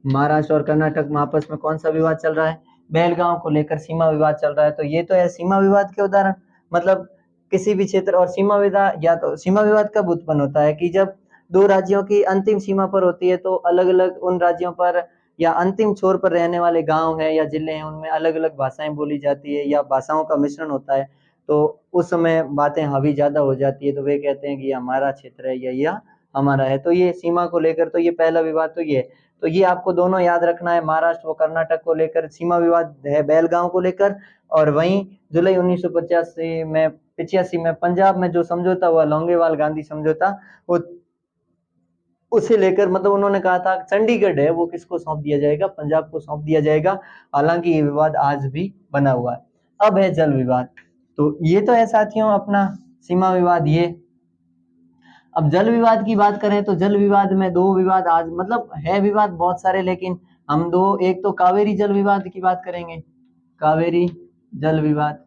महाराष्ट्र और कर्नाटक में आपस में कौन सा विवाद चल रहा है? बेलगांव को लेकर सीमा विवाद चल रहा है। तो ये तो है सीमा विवाद के उदाहरण। मतलब किसी भी क्षेत्र और सीमा विवाद, या तो सीमा विवाद कब उत्पन्न होता है कि जब दो राज्यों की अंतिम सीमा पर होती है, तो अलग अलग उन राज्यों पर या अंतिम छोर पर रहने वाले गांव है या जिले हैं, उनमें अलग अलग भाषाएं बोली जाती है या भाषाओं का मिश्रण होता है। तो उस समय बातें हावी ज्यादा हो जाती है, तो वे कहते हैं कि ये हमारा क्षेत्र है या यह हमारा है। तो ये सीमा को लेकर तो ये पहला विवाद तो ये है। तो ये आपको दोनों याद रखना है, महाराष्ट्र व कर्नाटक को लेकर सीमा विवाद है बेलगांव को लेकर। और वहीं जुलाई 1985 में 85 में पंजाब में जो समझौता हुआ, लोंगेवाल गांधी समझौता, वो उसे लेकर मतलब उन्होंने कहा था चंडीगढ़ है वो किसको सौंप दिया जाएगा, पंजाब को सौंप दिया जाएगा। हालांकि ये विवाद आज भी बना हुआ है। अब है जल विवाद। तो ये तो है साथियों अपना सीमा विवाद ये। अब जल विवाद की बात करें तो जल विवाद में दो विवाद आज मतलब है विवाद बहुत सारे, लेकिन हम दो, एक तो कावेरी जल विवाद की बात करेंगे, कावेरी जल विवाद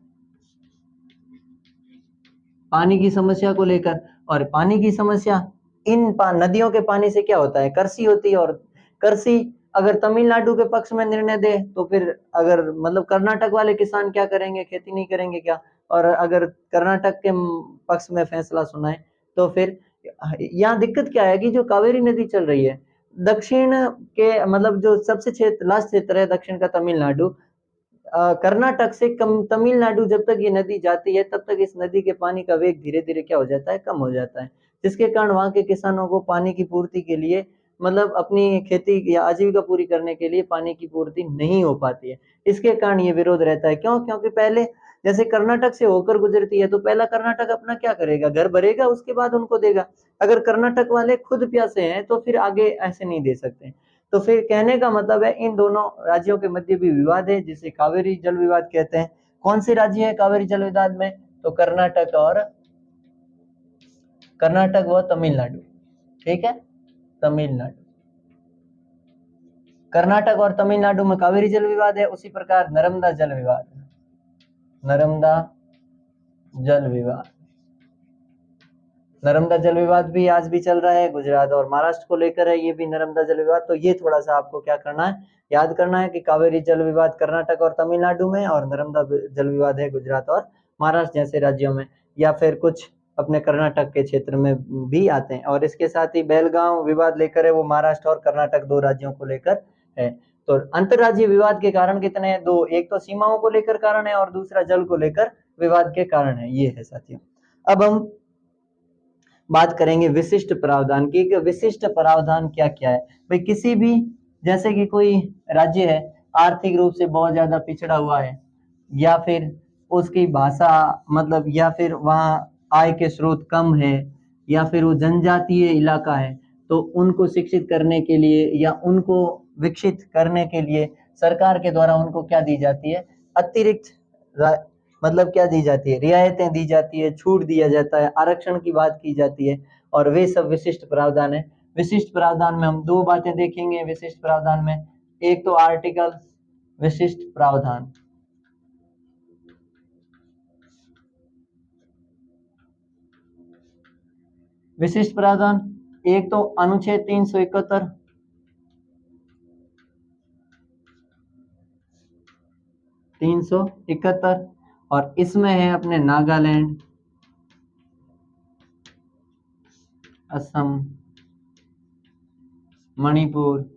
पानी की समस्या को लेकर। और पानी की समस्या, इन नदियों के पानी से क्या होता है, कृषि होती है। और कृषि अगर तमिलनाडु के पक्ष में निर्णय दे तो फिर अगर मतलब कर्नाटक वाले किसान क्या करेंगे, खेती नहीं करेंगे क्या? और अगर कर्नाटक के पक्ष में फैसला सुनाए तो फिर यहाँ दिक्कत क्या है कि जो कावेरी नदी चल रही है दक्षिण के मतलब जो सबसे क्षेत्र लास्ट क्षेत्र है दक्षिण का तमिलनाडु, कर्नाटक से कम तमिलनाडु जब तक ये नदी जाती है तब तक इस नदी के पानी का वेग धीरे धीरे क्या हो जाता है, कम हो जाता है। जिसके कारण वहां के किसानों को पानी की पूर्ति के लिए मतलब अपनी खेती या आजीविका पूरी करने के लिए पानी की पूर्ति नहीं हो पाती है। इसके कारण ये विरोध रहता है। क्यों? क्योंकि पहले जैसे कर्नाटक से होकर गुजरती है तो पहला कर्नाटक अपना क्या करेगा, घर भरेगा, उसके बाद उनको देगा। अगर कर्नाटक वाले खुद प्यासे हैं तो फिर आगे ऐसे नहीं दे सकते। तो फिर कहने का मतलब है इन दोनों राज्यों के मध्य भी विवाद है जिसे कावेरी जल विवाद कहते हैं। कौन से राज्य है कावेरी जल विवाद में? तो कर्नाटक व तमिलनाडु। ठीक है, तमिलनाडु, कर्नाटक और तमिलनाडु में कावेरी जल विवाद है। उसी प्रकार नर्मदा जल विवाद, नर्मदा जल विवाद, नर्मदा जल विवाद भी आज भी चल रहा है, गुजरात और महाराष्ट्र को लेकर है ये भी नर्मदा जल विवाद। तो ये थोड़ा सा आपको क्या करना है, याद करना है कि कावेरी जल विवाद कर्नाटक और तमिलनाडु में, और नर्मदा जल विवाद है गुजरात और महाराष्ट्र जैसे राज्यों में, या फिर कुछ अपने कर्नाटक के क्षेत्र में भी आते हैं। और इसके साथ ही बेलगांव विवाद लेकर है, वो महाराष्ट्र और कर्नाटक दो राज्यों को लेकर है। तो अंतरराज्यीय विवाद के कारण कितने हैं? दो। एक तो सीमाओं को लेकर कारण है और दूसरा जल को लेकर विवाद के कारण है। ये है साथियों। अब हम बात करेंगे विशिष्ट प्रावधान की कि विशिष्ट प्रावधान क्या क्या है। भाई किसी भी, जैसे कि कोई राज्य है आर्थिक रूप से बहुत ज्यादा पिछड़ा हुआ है, या फिर उसकी भाषा मतलब, या फिर वहाँ आय के स्रोत कम है, या फिर वो जनजातीय इलाका है, तो उनको शिक्षित करने के लिए या उनको विकसित करने के लिए सरकार के द्वारा उनको क्या दी जाती है, अतिरिक्त मतलब क्या दी जाती है, रियायतें दी जाती है, छूट दिया जाता है, आरक्षण की बात की जाती है। और वे सब विशिष्ट प्रावधान है। विशिष्ट प्रावधान में हम दो बातें देखेंगे विशिष्ट प्रावधान में। एक तो आर्टिकल विशिष्ट प्रावधान, विशिष्ट प्रावधान एक तो अनुच्छेद 371, और इसमें है अपने नागालैंड, असम, मणिपुर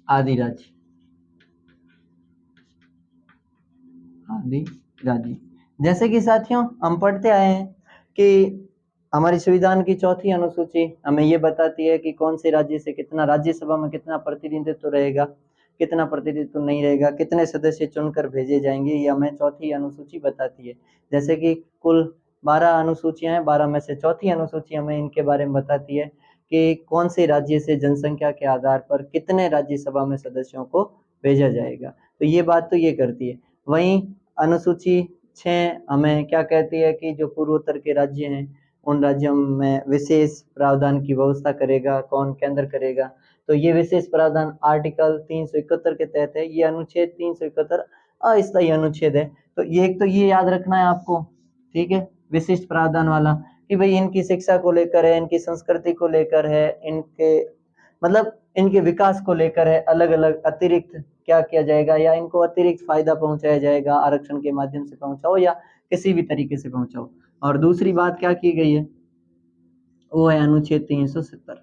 आदि राज्य, जैसे कि साथियों हम पढ़ते आए हैं कि हमारी संविधान की चौथी अनुसूची हमें ये बताती है कि कौन से राज्य से कितना, राज्यसभा में कितना प्रतिनिधित्व रहेगा, कितना प्रतिनिधित्व नहीं रहेगा, कितने सदस्य चुनकर भेजे जाएंगे, ये हमें चौथी अनुसूची बताती है। जैसे कि कुल 12 अनुसूचियां हैं, 12 में से चौथी अनुसूची हमें इनके बारे में बताती है कि कौन से राज्य से जनसंख्या के आधार पर कितने राज्यसभा में सदस्यों को भेजा जाएगा। तो ये बात तो ये करती है। वहीं अनुसूची 6 हमें क्या कहती है कि जो पूर्वोत्तर के राज्य हैं उन राज्यों में विशेष प्रावधान की व्यवस्था करेगा, कौन केंद्र करेगा। तो ये विशेष प्रावधान आर्टिकल 371 के तहत है। ये अनुच्छेद 371 अस्थायी अनुच्छेद है। तो ये एक तो ये याद रखना है आपको, ठीक है, विशिष्ट प्रावधान वाला, कि भाई इनकी शिक्षा को लेकर है, इनकी संस्कृति को लेकर है, इनके मतलब इनके विकास को लेकर है, अलग अलग अतिरिक्त क्या किया जाएगा, या इनको अतिरिक्त फायदा पहुंचाया जाएगा आरक्षण के माध्यम से पहुंचाओ या किसी भी तरीके से पहुंचाओ। और दूसरी बात क्या की गई है, वो है अनुच्छेद 370।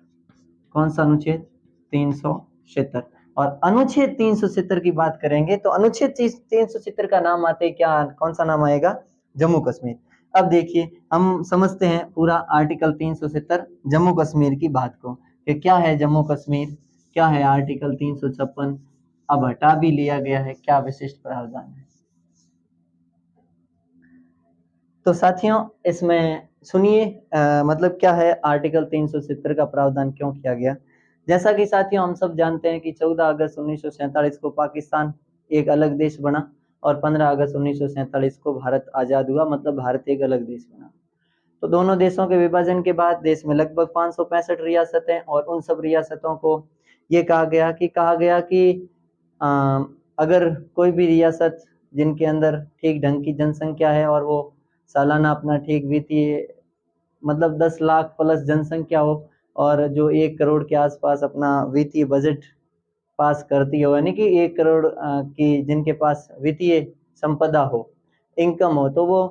कौन सा अनुच्छेद? 370। और अनुच्छेद 370 की बात करेंगे तो अनुच्छेद 370 का नाम आते क्या, कौन सा नाम आएगा? जम्मू कश्मीर। अब देखिए हम समझते हैं पूरा आर्टिकल 370 जम्मू कश्मीर की बात को, कि क्या है जम्मू कश्मीर, क्या है आर्टिकल 356, अब हटा भी लिया गया है, क्या विशिष्ट प्रावधान है। तो साथियों इसमें सुनिए मतलब क्या है आर्टिकल 370 का प्रावधान क्यों किया गया। जैसा कि साथियों हम सब जानते हैं कि 14 अगस्त 1947 को पाकिस्तान एक अलग देश बना और 15 अगस्त 1947 को भारत आजाद हुआ, मतलब भारत एक अलग देश बना। तो दोनों देशों के विभाजन के बाद देश में लगभग 565 रियासतें, और उन सब रियासतों को ये कहा गया कि अगर कोई भी रियासत जिनके अंदर ठीक ढंग की जनसंख्या है और वो सालाना अपना ठीक वित्तीय मतलब 10 लाख प्लस जनसंख्या हो, और जो 1 करोड़ के आसपास अपना वित्तीय बजट पास करती हो, यानी कि 1 करोड़ की जिनके पास वित्तीय संपदा हो, इनकम हो, तो वो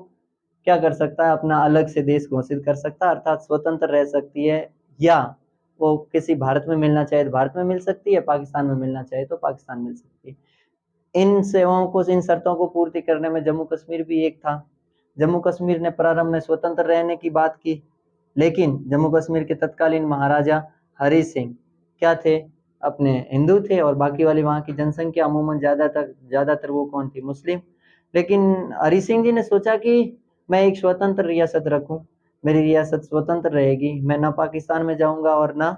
क्या कर सकता है, अपना अलग से देश घोषित कर सकता है, अर्थात स्वतंत्र रह सकती है, या वो किसी भारत में मिलना चाहे तो भारत में मिल सकती है, पाकिस्तान में मिलना चाहे तो पाकिस्तान मिल सकती है। इन सेवाओं को, इन शर्तों को पूर्ति करने में जम्मू कश्मीर भी एक था। जम्मू कश्मीर ने प्रारंभ में स्वतंत्र रहने की बात की, लेकिन जम्मू कश्मीर के तत्कालीन महाराजा हरि सिंह क्या थे, अपने हिंदू थे, और बाकी वाली वहाँ की जनसंख्या अमूमन ज्यादातर वो कौन थी, मुस्लिम। लेकिन हरि सिंह जी ने सोचा कि मैं एक स्वतंत्र रियासत रखूं, मेरी रियासत स्वतंत्र रहेगी, मैं ना पाकिस्तान में जाऊंगा और ना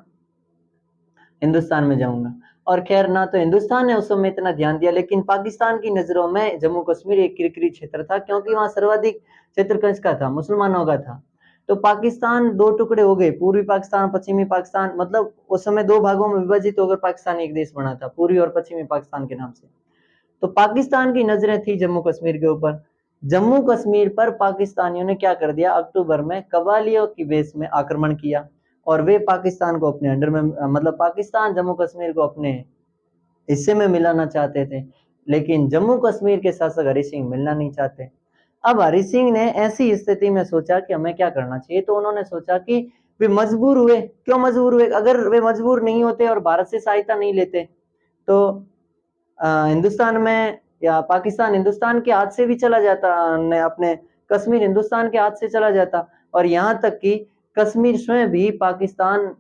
हिंदुस्तान में जाऊंगा। और खैर ना तो हिंदुस्तान ने उस समय इतना ध्यान दिया, लेकिन पाकिस्तान की नजरों में जम्मू कश्मीर एक किरकिरी क्षेत्र था, क्योंकि वहां सर्वाधिक क्षेत्र किसका था, मुसलमानों का था। तो पाकिस्तान दो टुकड़े हो गए, पूर्वी पाकिस्तान, पश्चिमी पाकिस्तान, मतलब उस समय दो भागों में विभाजित होकर पाकिस्तान एक देश बना था, पूर्वी और पश्चिमी पाकिस्तान के नाम से। तो पाकिस्तान की नजरें थी जम्मू कश्मीर के ऊपर। जम्मू कश्मीर पर पाकिस्तानियों ने क्या कर दिया, अक्टूबर में कबालियों की बेस में आक्रमण किया, और वे पाकिस्तान को अपने अंडर में मतलब पाकिस्तान जम्मू कश्मीर को अपने हिस्से में मिलाना चाहते थे, लेकिन जम्मू कश्मीर के शासक हरि सिंह मिलना नहीं चाहते। अब हरि सिंह ने ऐसी स्थिति में सोचा कि हमें क्या करना चाहिए, तो उन्होंने सोचा कि वे मजबूर हुए। क्यों मजबूर हुए? अगर वे मजबूर नहीं होते और भारत से सहायता नहीं लेते तो हिंदुस्तान में या पाकिस्तान हिंदुस्तान के हाथ से भी चला जाता, अपने कश्मीर हिंदुस्तान के हाथ से चला जाता, और यहाँ तक कि कश्मीर स्वयं भी पाकिस्तान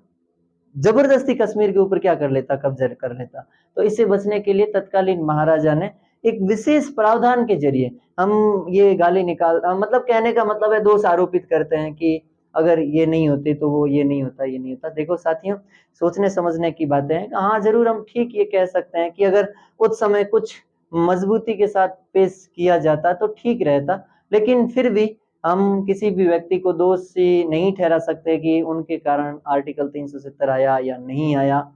जबरदस्ती कश्मीर के ऊपर क्या कर लेता, कब्जा कर लेता। तो इससे बचने के लिए तत्कालीन महाराजा ने एक विशेष प्रावधान के जरिए, हम ये गाली निकाल मतलब कहने का मतलब है दोष आरोपित करते हैं कि अगर ये नहीं होते तो वो ये नहीं होता, ये नहीं होता। देखो साथियों, सोचने समझने की बातें हैं। हाँ जरूर हम ठीक ये कह सकते हैं कि अगर उस समय कुछ मजबूती के साथ पेश किया जाता तो ठीक रहता, लेकिन फिर भी हम किसी भी व्यक्ति को दोषी नहीं ठहरा सकते कि उनके कारण आर्टिकल 370 आया या नहीं आया।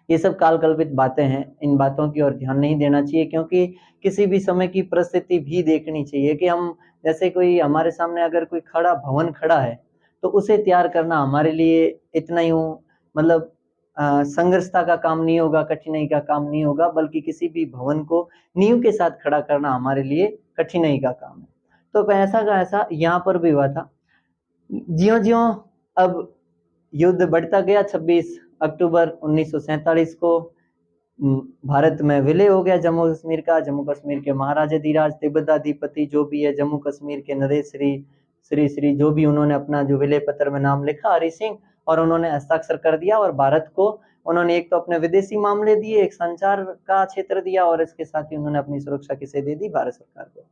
ये सब काल कल्पित बातें हैं, इन बातों की ओर ध्यान नहीं देना चाहिए, क्योंकि किसी भी समय की परिस्थिति भी देखनी चाहिए कि हम जैसे कोई हमारे सामने अगर कोई खड़ा भवन खड़ा है तो उसे तैयार करना हमारे लिए इतना ही मतलब संघर्षता का काम नहीं होगा, कठिनाई का काम नहीं होगा, बल्कि किसी भी भवन को नींव के साथ खड़ा करना हमारे लिए कठिनाई का काम है। तो ऐसा का ऐसा यहाँ पर भी हुआ था। ज्यों ज्यों अब युद्ध बढ़ता गया, 26 अक्टूबर 1947 को भारत में विलय हो गया जम्मू कश्मीर का। जम्मू कश्मीर के महाराजा धीराज तिब्बताधिपति जो भी है, जम्मू कश्मीर के नरेश श्री जो भी, उन्होंने अपना जो विलय पत्र में नाम लिखा हरि सिंह, और उन्होंने हस्ताक्षर कर दिया, और भारत को उन्होंने एक तो अपने विदेशी मामले दिए, एक संचार का क्षेत्र दिया, और इसके साथ ही उन्होंने अपनी सुरक्षा किसे दे दी, भारत सरकार को।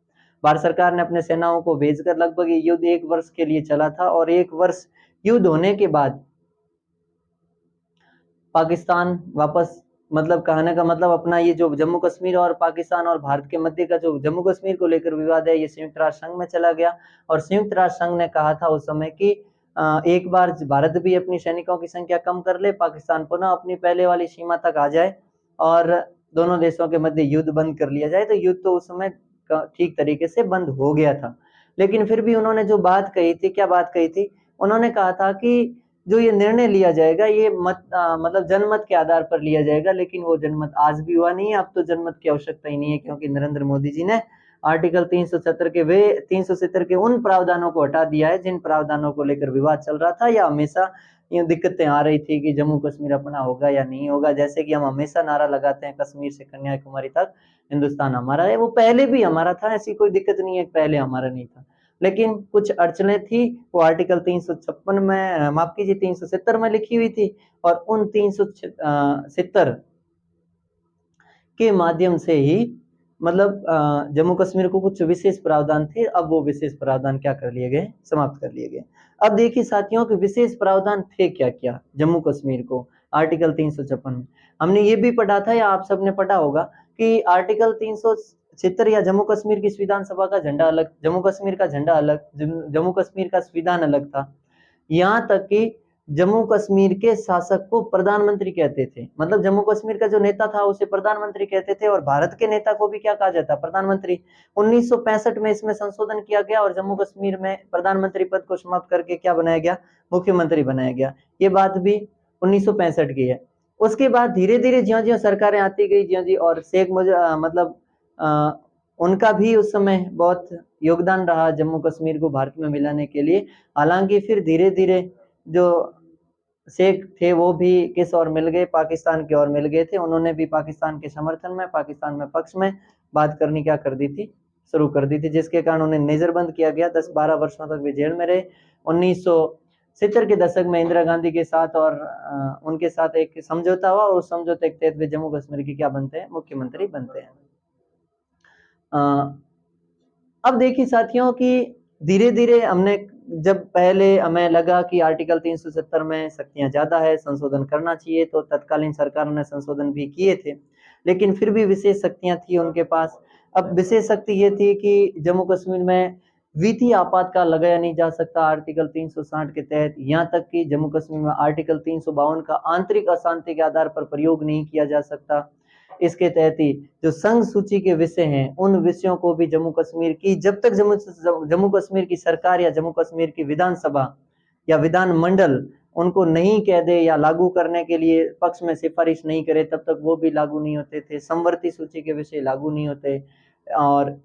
भारत सरकार ने अपने सेनाओं को भेजकर लगभग ये युद्ध 1 वर्ष के लिए चला था, और 1 वर्ष युद्ध होने के बाद पाकिस्तान वापस, मतलब कहने का मतलब अपना ये जो जम्मू कश्मीर और पाकिस्तान और भारत के मध्य का जो जम्मू कश्मीर को लेकर विवाद है, ये संयुक्त राष्ट्र संघ में चला गया। और संयुक्त राष्ट्र संघ ने कहा था उस समय कि एक बार भारत भी अपनी सैनिकों की संख्या कम कर ले, पाकिस्तान पुनः अपनी पहले वाली सीमा तक आ जाए, और दोनों देशों के मध्य युद्ध बंद कर लिया जाए, तो युद्ध तो उस समय ठीक तरीके से बंद हो गया था। लेकिन फिर भी उन्होंने जो बात कही थी, क्या बात कही थी? उन्होंने कहा था कि जो ये निर्णय लिया जाएगा ये मतलब जनमत के आधार पर लिया जाएगा, लेकिन वो जनमत आज भी हुआ नहीं है। अब तो जनमत की आवश्यकता ही नहीं है, क्योंकि नरेंद्र मोदी जी ने आर्टिकल 370 के उन प्रावधानों को हटा दिया है जिन प्रावधानों को लेकर विवाद चल रहा था, या हमेशा ये दिक्कतें आ रही थी कि जम्मू कश्मीर अपना होगा या नहीं होगा। जैसे कि हम हमेशा नारा लगाते हैं कश्मीर से कन्याकुमारी तक हिंदुस्तान हमारा है, वो पहले भी हमारा था, ऐसी कोई दिक्कत नहीं है, पहले हमारा नहीं था। लेकिन कुछ अड़चने थी, वो आर्टिकल 356 में, माफ कीजिए 370 में लिखी हुई थी, और उन 370 के माध्यम से ही मतलब जम्मू कश्मीर को कुछ विशेष प्रावधान थे, अब वो विशेष प्रावधान क्या कर लिए गए? समाप्त कर लिए गए। अब देखिए साथियों के विशेष प्रावधान थे क्या क्या जम्मू कश्मीर को आर्टिकल 356 में। हमने ये भी पढ़ा था, या आप सबने पढ़ा होगा, कि आर्टिकल 370 या जम्मू कश्मीर की संविधान सभा का झंडा अलग, जम्मू कश्मीर का झंडा अलग, जम्मू कश्मीर का संविधान अलग था। यहाँ तक कि जम्मू कश्मीर के शासक को प्रधानमंत्री कहते थे, मतलब जम्मू कश्मीर का जो नेता था उसे प्रधानमंत्री कहते थे, और भारत के नेता को भी क्या कहा जाता? प्रधानमंत्री। 1965 में इसमें संशोधन किया गया और जम्मू कश्मीर में प्रधानमंत्री पद को समाप्त करके क्या बनाया गया? मुख्यमंत्री बनाया गया। ये बात भी 1965 की है। उसके बाद धीरे धीरे ज्यों ज्यों सरकारें आती गई, ज्यों जी, और शेख मतलब उनका भी उस समय बहुत योगदान रहा जम्मू कश्मीर को भारत में मिलाने के लिए। हालांकि फिर धीरे धीरे जो शेख थे वो भी किस ओर मिल गए? पाकिस्तान की ओर मिल गए थे। उन्होंने भी पाकिस्तान के समर्थन में, पाकिस्तान में पक्ष में बात करनी क्या कर दी थी? शुरू कर दी थी, जिसके कारण उन्हें नजरबंद किया गया। 10-12 वर्षों तक वे जेल में रहे। 1970 के दशक में इंदिरा गांधी के साथ और उनके साथ एक समझौता हुआ, और उस समझौते के तहत वे जम्मू कश्मीर के क्या बनते हैं? मुख्यमंत्री बनते हैं। अब देखिए साथियों कि धीरे धीरे हमने, जब पहले हमें लगा कि आर्टिकल 370 में शक्तियां ज्यादा है, संशोधन करना चाहिए, तो तत्कालीन सरकार ने संशोधन भी किए थे, लेकिन फिर भी विशेष शक्तियां थी उनके पास। अब विशेष शक्ति ये थी कि जम्मू कश्मीर में वित्तीय आपातकाल लगाया नहीं जा सकता आर्टिकल 360 के तहत। यहाँ तक कि जम्मू कश्मीर में आर्टिकल 352 का आंतरिक अशांति के आधार पर प्रयोग नहीं किया जा सकता। इसके तहत ही जो संघ सूची के विषय हैं, उन विषयों को भी जम्मू कश्मीर की, जब तक जम्मू कश्मीर की सरकार या जम्मू कश्मीर की विधानसभा या विधान मंडल उनको नहीं कह दे या लागू करने के लिए पक्ष में सिफारिश नहीं करे, तब तक वो भी लागू नहीं होते थे। संवर्ती सूची के विषय लागू नहीं होते। और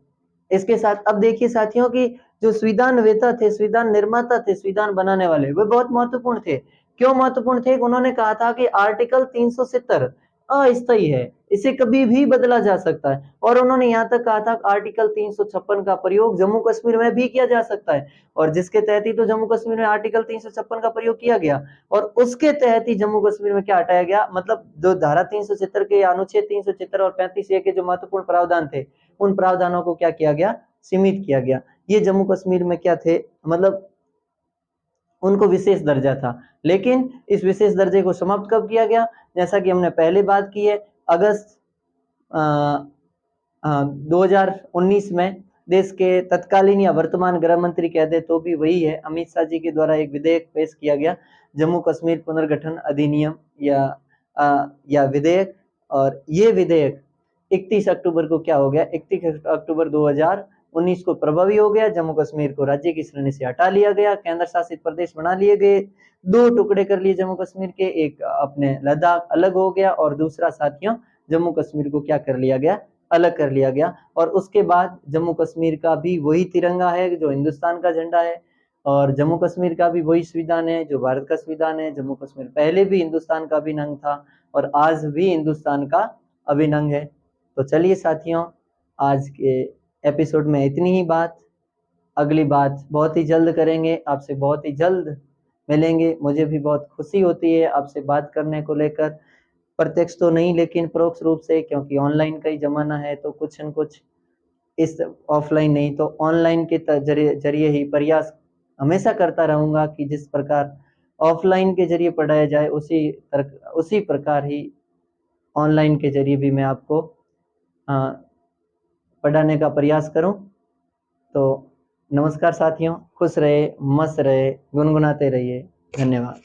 इसके साथ अब देखिए साथियों की जो संविधान वेता थे, संविधान निर्माता थे, संविधान बनाने वाले, वे बहुत महत्वपूर्ण थे। क्यों महत्वपूर्ण थे? उन्होंने कहा था कि आर्टिकल 370 अस्थायी है, इसे कभी भी बदला जा सकता है। और उन्होंने यहाँ तक कहा था आर्टिकल 356 का प्रयोग जम्मू कश्मीर में भी किया जा सकता है, और जिसके तहत ही तो जम्मू कश्मीर में आर्टिकल 356 का प्रयोग किया गया, और उसके तहत ही जम्मू कश्मीर में क्या हटाया गया? मतलब जो धारा 370 के अनुच्छेद 370 और 35A के जो महत्वपूर्ण प्रावधान थे, उन प्रावधानों को क्या किया गया? सीमित किया गया। ये जम्मू कश्मीर में क्या थे? मतलब उनको विशेष दर्जा था। लेकिन इस विशेष दर्जे को समाप्त कब किया गया? जैसा कि हमने पहले बात की है, अगस्त 2019 में देश के तत्कालीन या वर्तमान गृह मंत्री कह दे तो भी वही है, अमित शाह जी के द्वारा एक विधेयक पेश किया गया, जम्मू कश्मीर पुनर्गठन अधिनियम या विधेयक। और ये विधेयक 31 अक्टूबर को क्या हो गया? 31 अक्टूबर 2019 को प्रभावी हो गया। जम्मू कश्मीर को राज्य की श्रेणी से हटा लिया गया, केंद्र शासित प्रदेश बना लिए गए, 2 टुकड़े कर लिए जम्मू कश्मीर के, एक अपने लद्दाख अलग हो गया, और दूसरा साथियों जम्मू कश्मीर को क्या कर लिया गया? अलग कर लिया गया। और उसके बाद जम्मू कश्मीर का भी वही तिरंगा है जो हिंदुस्तान का झंडा है, और जम्मू कश्मीर का भी वही संविधान है जो भारत का संविधान है। जम्मू कश्मीर पहले भी हिंदुस्तान का अभिन्न अंग था और आज भी हिंदुस्तान का अभिन्न अंग है। तो चलिए साथियों, आज के एपिसोड में इतनी ही बात। अगली बात बहुत ही जल्द करेंगे, आपसे बहुत ही जल्द मिलेंगे। मुझे भी बहुत खुशी होती है आपसे बात करने को लेकर, प्रत्यक्ष तो नहीं लेकिन परोक्ष रूप से, क्योंकि ऑनलाइन का ही जमाना है, तो कुछ न कुछ इस ऑफलाइन नहीं तो ऑनलाइन के जरिए ही प्रयास हमेशा करता रहूंगा कि जिस प्रकार ऑफलाइन के जरिए पढ़ाया जाए उसी प्रकार ही ऑनलाइन के जरिए भी मैं आपको पढ़ाने का प्रयास करूं। तो नमस्कार साथियों, खुश रहे, मस्त रहे, गुनगुनाते रहिए। धन्यवाद।